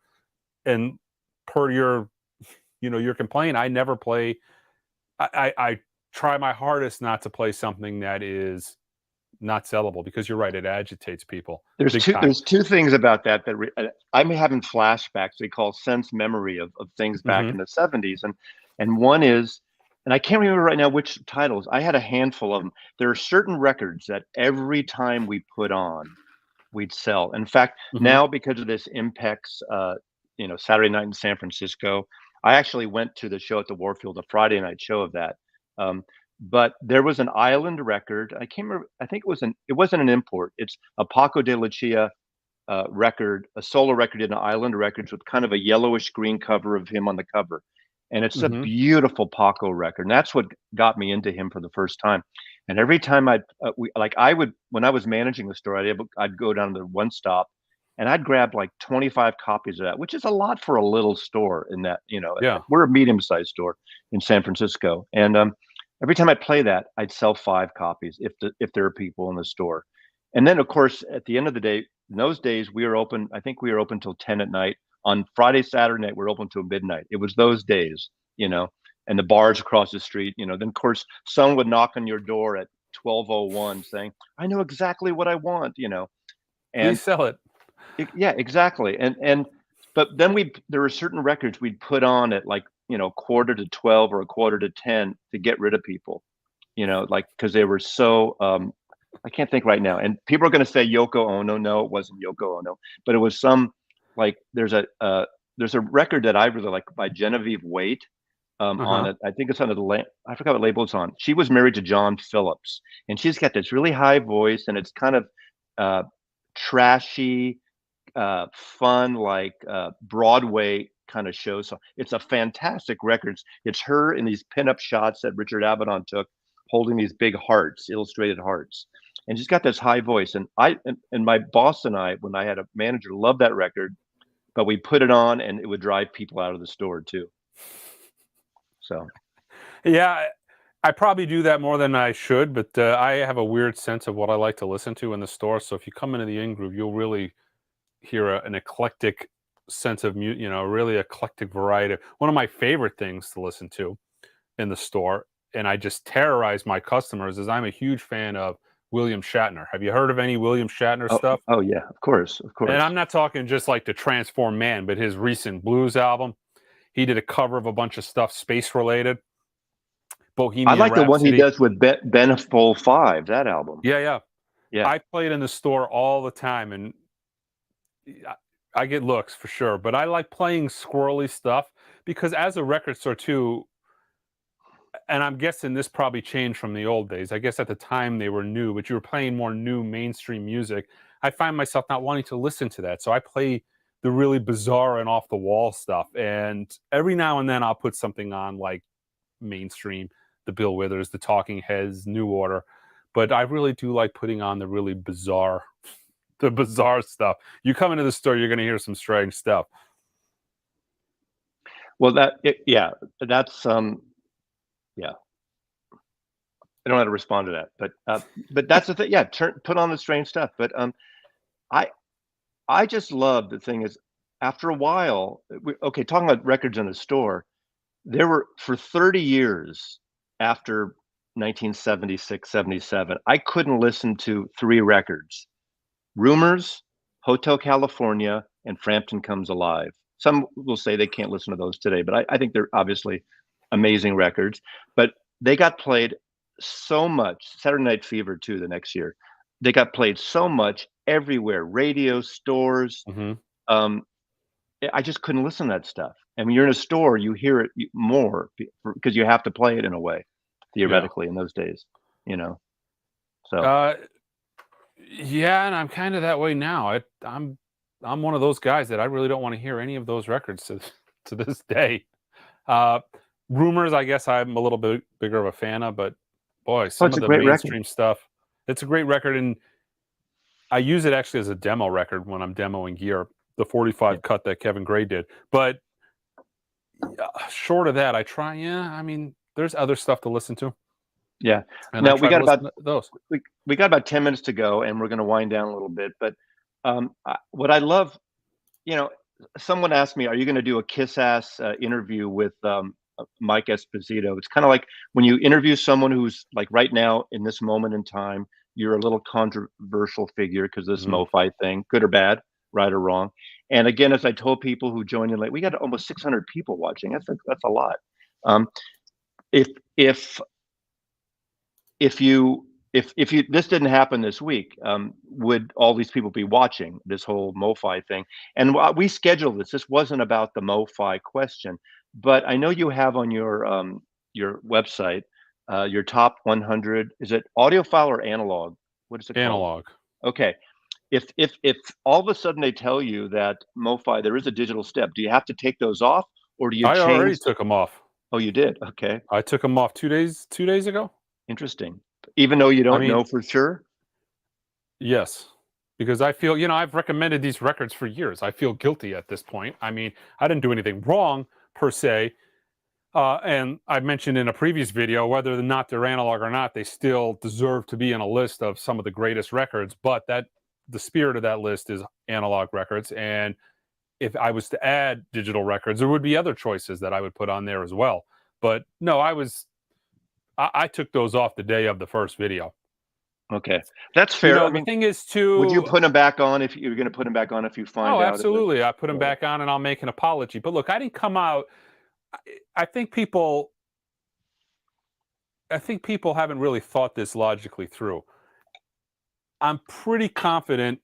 And per your complaint, I never play. I try my hardest not to play something that is not sellable because you're right, it agitates people There's big two time. there's two things about that I'm having flashbacks. They call sense memory of things back Hmm. in the 70s, and one is, and I can't remember right now which titles. I had a handful of them. There are certain records that every time we put on, we'd sell. In fact, Hmm. now because of this Impex, Saturday night in San Francisco, I actually went to the show at the Warfield, a Friday night show of that. Um, but there was an island record. I can't remember. I think it wasn't an import. It's a Paco de Lucia record, a solo record in Island Records with kind of a yellowish green cover of him on the cover. And it's a Mhm. beautiful Paco record. And that's what got me into him for the first time. And every time I would, when I was managing the store, I'd go down to one stop and I'd grab like 25 copies of that, which is a lot for a little store in that, Yeah. we're a medium sized store in San Francisco. And every time I'd play that, I'd sell 5 copies if there are people in the store. And then, of course, at the end of the day, in those days, we were open. I think we were open till 10 at night. On Friday, Saturday night, we're open till midnight. It was those days, and the bars across the street. Then, of course, someone would knock on your door at 12:01 saying, "I know exactly what I want." Please And sell it. yeah, exactly. But then there were certain records we'd put on at like, quarter to 12 or a quarter to 10 to get rid of people, like because they were so I can't think right now. And people are going to say Yoko Ono. No, it wasn't Yoko Ono, but it was some like there's a record that I really like by Genevieve Waite. On Uh-huh. it, I think it's under I forgot what label it's on. She was married to John Phillips, and she's got this really high voice, and it's kind of uh, trashy, fun, like Broadway kind of show. So it's a fantastic record. It's her in these pinup shots that Richard Avedon took, holding these big hearts, illustrated hearts. And she's got this high voice. And my boss and I, when I had a manager, loved that record, but we put it on and it would drive people out of the store too. So Yeah, I probably do that more than I should, but I have a weird sense of what I like to listen to in the store. So if you come into the in groove, you'll really hear an eclectic sense of music, really eclectic variety. One of my favorite things to listen to in the store, and I just terrorize my customers, is I'm a huge fan of William Shatner. Have you heard of any William Shatner oh stuff? oh yeah, of course, of And course. I'm not talking just like the Transform Man, but his recent blues album. He did a cover of a bunch of stuff space related. I Bohemian like the one he Rhapsody. does with Ben Full Five, that album. Yeah, yeah. Yeah. I play it in the store all the time, and I get looks for sure. But I like playing squirrely stuff because, as a record store too, and I'm guessing this probably changed from the old days. I guess at the time they were new, but you were playing more new mainstream music. I find myself not wanting to listen to that, so I play the really bizarre and off the wall stuff. And every now and then I'll put something on like mainstream, the Bill Withers, the Talking Heads, New Order. But I really do like putting on the really bizarre, the bizarre stuff. You come into the store, you're going to hear some strange stuff. Well, yeah, that's yeah. I don't know how to respond to that, but that's the thing. Yeah, put on the strange stuff. But I I just love the thing is after a while. Okay, talking about records in the store, there were for 30 years after 1976, 77. I couldn't listen to 3 records: Rumors, Hotel California, and Frampton Comes Alive. Some will say they can't listen to those today, but I think they're obviously amazing records. But they got played so much. Saturday Night Fever too. The next year, they got played so much everywhere, radio, stores. Hmm. Um, I just couldn't listen to that stuff. And when you're in a store, you hear it more because you have to play it in a way, Yeah. theoretically, in those days. You know, so Uh, yeah, and I'm kind of that way now. I'm one of those guys that I really don't want to hear any of those records to to this day. Uh, Rumors, I guess I'm a little bit bigger of a fan of, but boy, oh, some it's of a the great record. mainstream stuff. It's a great record, and I use it actually as a demo record when I'm demoing gear. The Yeah, 45 cut that Kevin Gray did, but short of that, I try. Yeah, I mean, there's other stuff to listen to, yeah. and I Now try to listen to those. we got about 10 minutes to go, and we're going to wind down a little bit. But what I love, you know, someone asked me, "Are you going to do a kiss-ass interview with Mike Esposito?" It's kind of like when you interview someone who's like right now in this moment in time, you're a little controversial figure because this Mhm. MoFi thing, good or bad, right or wrong. And again, as I told people who joined in late, we got almost 600 people watching. That's a lot. Um, if if if you if you this didn't happen this week, would all these people be watching this whole MoFi thing? And we scheduled this. This wasn't about the MoFi question, but I know you have on your website your top 100. Is it audiophile or analog? What is it called? Analog. Okay, if all of a sudden they tell you that Mofi there is a digital step, do you have to take those off, or do you I already change? took them off. Oh, you did. Okay, I took them off 2 days ago. interesting. Even though you I don't mean, know for sure. yes, because I feel, I've recommended these records for years. I feel guilty at this point. I mean, I didn't do anything wrong per se. And I mentioned in a previous video, whether or not they're analog or not, they still deserve to be in a list of some of the greatest records. But the spirit of that list is analog records. And if I was to add digital records, there would be other choices that I would put on there as well. But no, I took those off the day of the first video. Okay, that's fair. I The mean, thing is would you to put them back on if you're going to put them back on if you find Oh, out of it? absolutely. I put them Right. back on and I'll make an apology. But look, I didn't come out. I, I think people I think people haven't really thought this logically through. I'm pretty confident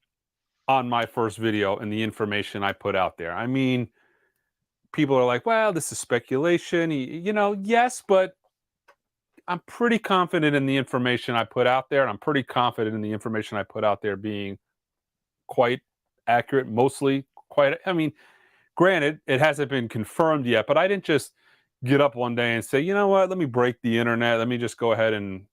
on my first video and the information I put out there. I mean, people are like, well, this is speculation. Yes, but I'm pretty confident in the information I put out there. And I'm pretty confident in the information I put out there being quite accurate, mostly quite. I mean, granted, it hasn't been confirmed yet, but I didn't just get up one day and say, you know what, let me break the internet. Let me just go ahead and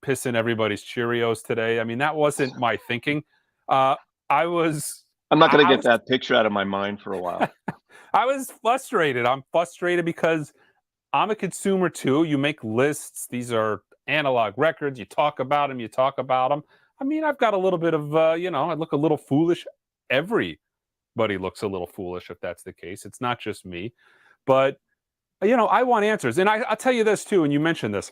piss in everybody's Cheerios today. I mean, that wasn't my thinking. Uh, I was, I'm not I, going to I get was, that picture out of my mind for a while. I was frustrated. I'm frustrated because I'm a consumer too. You make lists. These are analog records. You talk about them. You talk about them. I mean, I've got a little bit of, I look a little foolish. Everybody looks a little foolish if that's the case. It's not just me. But, I want answers. And I'll tell you this too, and you mentioned this.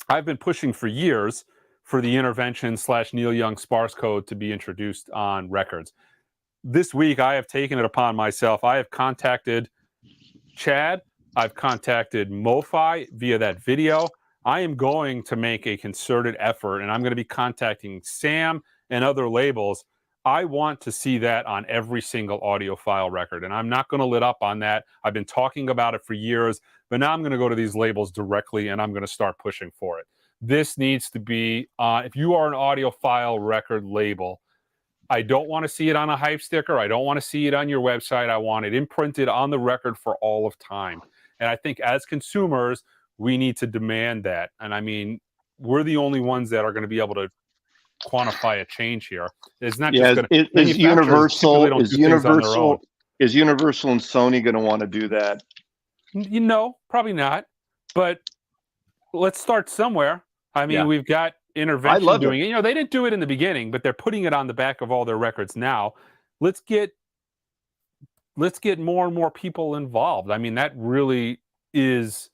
I've been pushing for years for the intervention / Neil Young sparse code to be introduced on records. This week, I have taken it upon myself. I have contacted Chad. I've contacted Mofi via that video. I am going to make a concerted effort, and I'm going to be contacting Sam and other labels. I want to see that on every single audiophile record, and I'm not going to let up on that. I've been talking about it for years, but now I'm going to go to these labels directly, and I'm going to start pushing for it. This needs to be, if you are an audiophile record label, I don't want to see it on a hype sticker. I don't want to see it on your website. I want it imprinted on the record for all of time. And I think as consumers, we need to demand that. And I mean, we're the only ones that are going to be able to quantify a change here. It's not Yeah, just going to, is manufacturers typically Universal don't do things on their own. is Universal and Sony going to want to do that? Probably not. But let's start somewhere. I mean, Yeah, we've got I intervention love it. doing it. They didn't do it in the beginning, but they're putting it on the back of all their records now. Let's get more and more people involved. I mean, that really is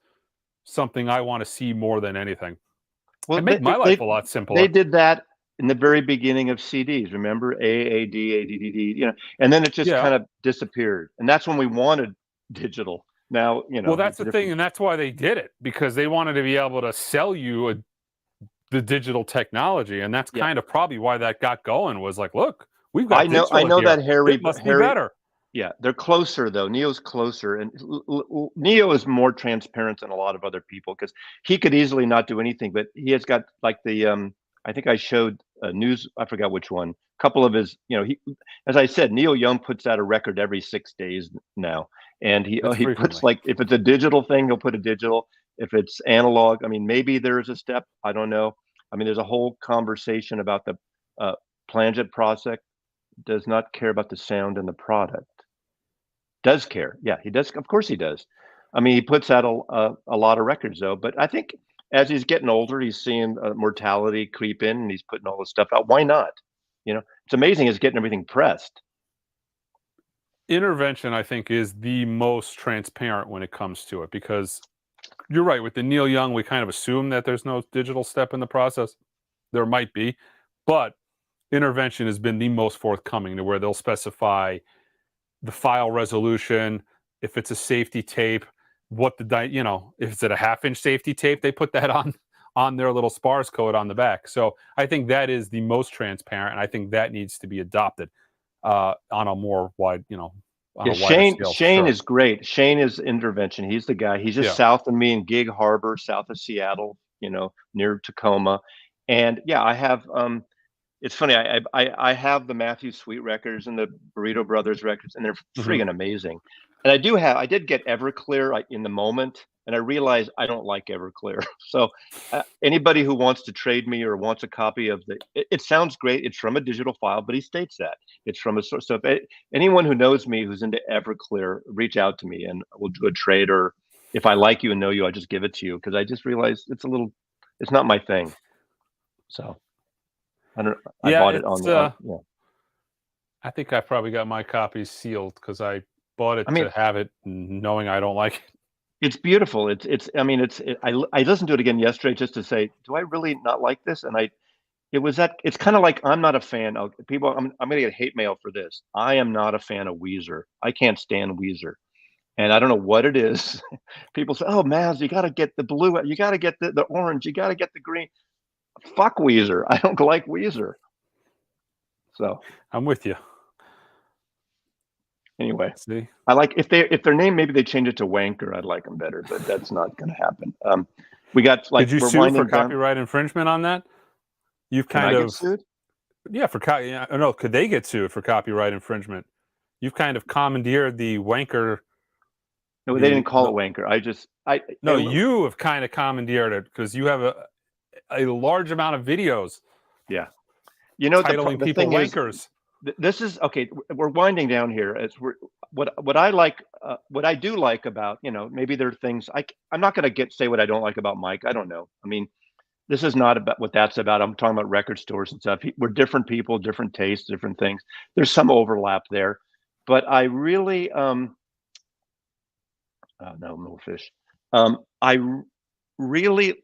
something I want to see more than anything. Well, And make my life a lot they simpler. did that in the very beginning of CDs. Remember AAD, ADDD, and then it just Yeah. kind of disappeared. And that's when we wanted digital. Now, Well, that's it's a the thing, different. and that's why they did it, because they wanted to be able to sell you the digital technology, and that's Yeah, kind of probably why that got going. Was like, look, we've got I digital know here. that It must be better. Yeah, they're closer though. Neo's closer, and Neo is more transparent than a lot of other people because he could easily not do anything, but he has got like the I think I showed a news. I forgot which one. A couple of his, he, as I said, Neil Young puts out a record every 6 days now, and That's he puts frequently. like if it's a digital thing, he'll put a digital. If it's analog, I mean, maybe there's a step. I don't know. I mean, there's a whole conversation about the uh, Planjet Project does not care about the sound and the product. Does care. Yeah, he does. Of course he does. I mean, he puts out a lot of records though. But I think as he's getting older, he's seeing mortality creep in, and he's putting all this stuff out. Why not? It's amazing. He's getting everything pressed. Intervention, I think, is the most transparent when it comes to it, because you're right. With the Neil Young, we kind of assume that there's no digital step in the process. There might be, but intervention has been the most forthcoming, to where they'll specify the file resolution, if it's a safety tape, what if it's at a half-inch safety tape, they put that on their little sparse code on the back. So I think that is the most transparent, and I think that needs to be adopted on a more wide, on Yeah, a wider scale for Shane sure. is great. Shane is intervention. He's the guy. He's just Yeah. south of me in Gig Harbor, south of Seattle. Near Tacoma. And yeah, I have It's funny. I have the Matthew Sweet records and the Burrito Brothers records, and they're Hmm. friggin' amazing. And I did get Everclear in the moment, and I realized I don't like Everclear. So anybody who wants to trade me or wants a copy of it sounds great. It's from a digital file, but he states that it's from a source. So if anyone who knows me who's into Everclear, reach out to me and we'll do a trade. Or if I like you and know you, I'll just give it to you because I just realized it's not my thing. So. I Yeah, bought it it's yeah. I think I probably got my copies sealed because I bought I it mean, to have it knowing I don't like it. it's beautiful. I mean, I listened to it again yesterday just to say, do I really not like this? And it was that it's kind of like I'm not a fan of people. I'm going to get hate mail for this. I am not a fan of Weezer. I can't stand Weezer. And I don't know what it is. People say, "Oh, Maz, you got to get the blue. You got to get the orange. You got to get the green." Fuck Weezer. I don't like Weezer. So I'm with you. anyway, See, I like if their name maybe they change it to Wanker. I'd like them better, but that's not going to happen. We got did you we're sue for winding down. copyright infringement on that? You've Can kind I get of sued? yeah for no. Could they get sued for copyright infringement? You've kind of commandeered the wanker. No, they didn't call it Wanker. No, you have kind of commandeered it because you have a large amount of videos. Yeah, you know titling the people thing is, wankers. this is okay. We're winding down here. What I like, what I do like about maybe there are things I'm not going to say what I don't like about Mike. I don't know. I mean, this is not about what that's about. I'm talking about record stores and stuff. We're different people, different tastes, different things. There's some overlap there, but I really no more fish. Really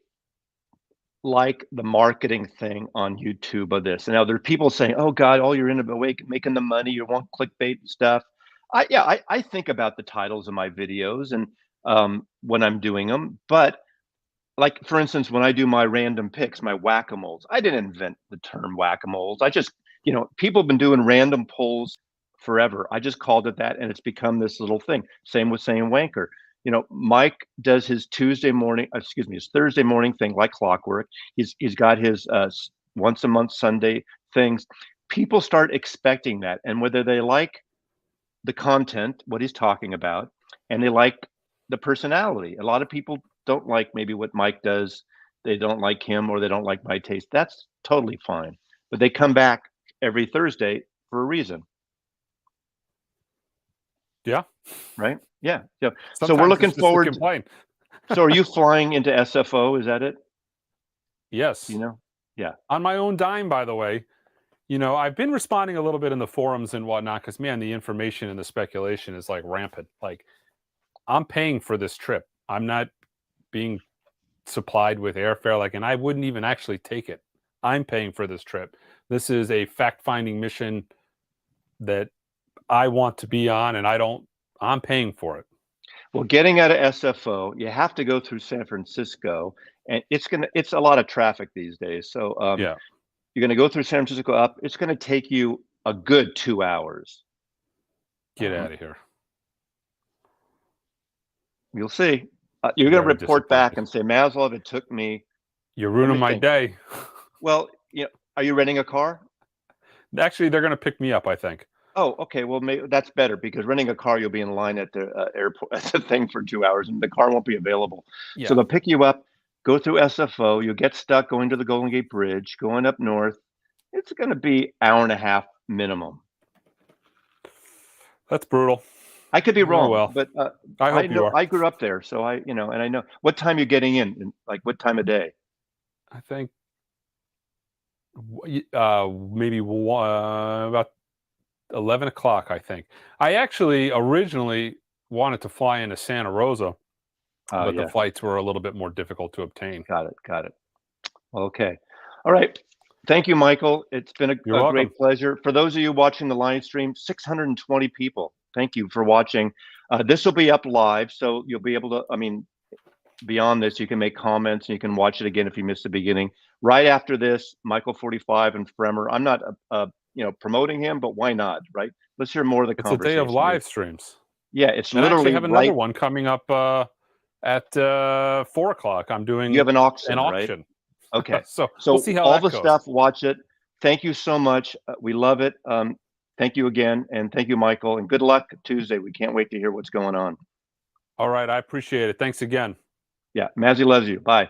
like the marketing thing on YouTube of this. And now there are people saying, "Oh God, all you're in about making the money. You want clickbait and stuff." I think about the titles of my videos and when I'm doing them, but like for instance, when I do my random picks, my whack-a-moles, I didn't invent the term whack-a-moles. I just, people have been doing random polls forever. I just called it that, and it's become this little thing. Same with saying wanker. Mike does his his Thursday morning thing like clockwork. He's got his once a month Sunday things. People start expecting that, and whether they like the content, what he's talking about, and they like the personality. A lot of people don't like maybe what Mike does. They don't like him or they don't like my taste. That's totally fine. But they come back every Thursday for a reason. Yeah. Right? Yeah. So, Sometimes we're looking it's just forward. to complain. So are you flying into SFO? Is that it? Yes. Yeah. On my own dime, by the way. I've been responding a little bit in the forums and whatnot because, man, the information and the speculation is like rampant. Like, I'm paying for this trip. I'm not being supplied with airfare, and I wouldn't even actually take it. I'm paying for this trip. This is a fact-finding mission that I want to be on, and I'm paying for it. Well, getting out of SFO, you have to go through San Francisco, and it's a lot of traffic these days. So Yeah. you're going to go through San Francisco up. It's going to take you a good 2 hours. Get out of here. You'll see. You're going to Very report back disappointed. and say, Maslov, it took me. You're ruining my think. day. Well, are you renting a car? Actually, they're going to pick me up, I think. Oh, okay. Well, maybe that's better because renting a car, you'll be in line at the airport at the thing for 2 hours, and the car won't be available. Yeah. So they'll pick you up, go through SFO. You'll get stuck going to the Golden Gate Bridge, going up north. It's going to be hour and a half minimum. That's brutal. I could be wrong, well. but I hope you are. I grew up there, so and I know. What time you getting in? Like what time of day? I think maybe about 11 o'clock, I think. I actually originally wanted to fly into Santa Rosa, but the flights were a little bit more difficult to obtain. Got it. Okay. All right. Thank you, Michael. It's been a great pleasure. For those of you watching the live stream, 620 people. Thank you for watching. This will be up live, so you'll be able to, beyond this, you can make comments and you can watch it again if you missed the beginning. Right after this, Michael 45 and Fremer. I'm not, promoting him, but why not, right? Let's hear more of the conversation. It's a day of live streams. Yeah, it's literally. I actually have another one coming up at 4 o'clock. I'm doing. You have an auction, right? Okay. So we'll see how all that the goes. stuff. Watch it. thank you so much. We love it. Thank you again, and thank you, Michael, and good luck Tuesday. We can't wait to hear what's going on. All right, I appreciate it. Thanks again. Yeah, Mazzy loves you. Bye.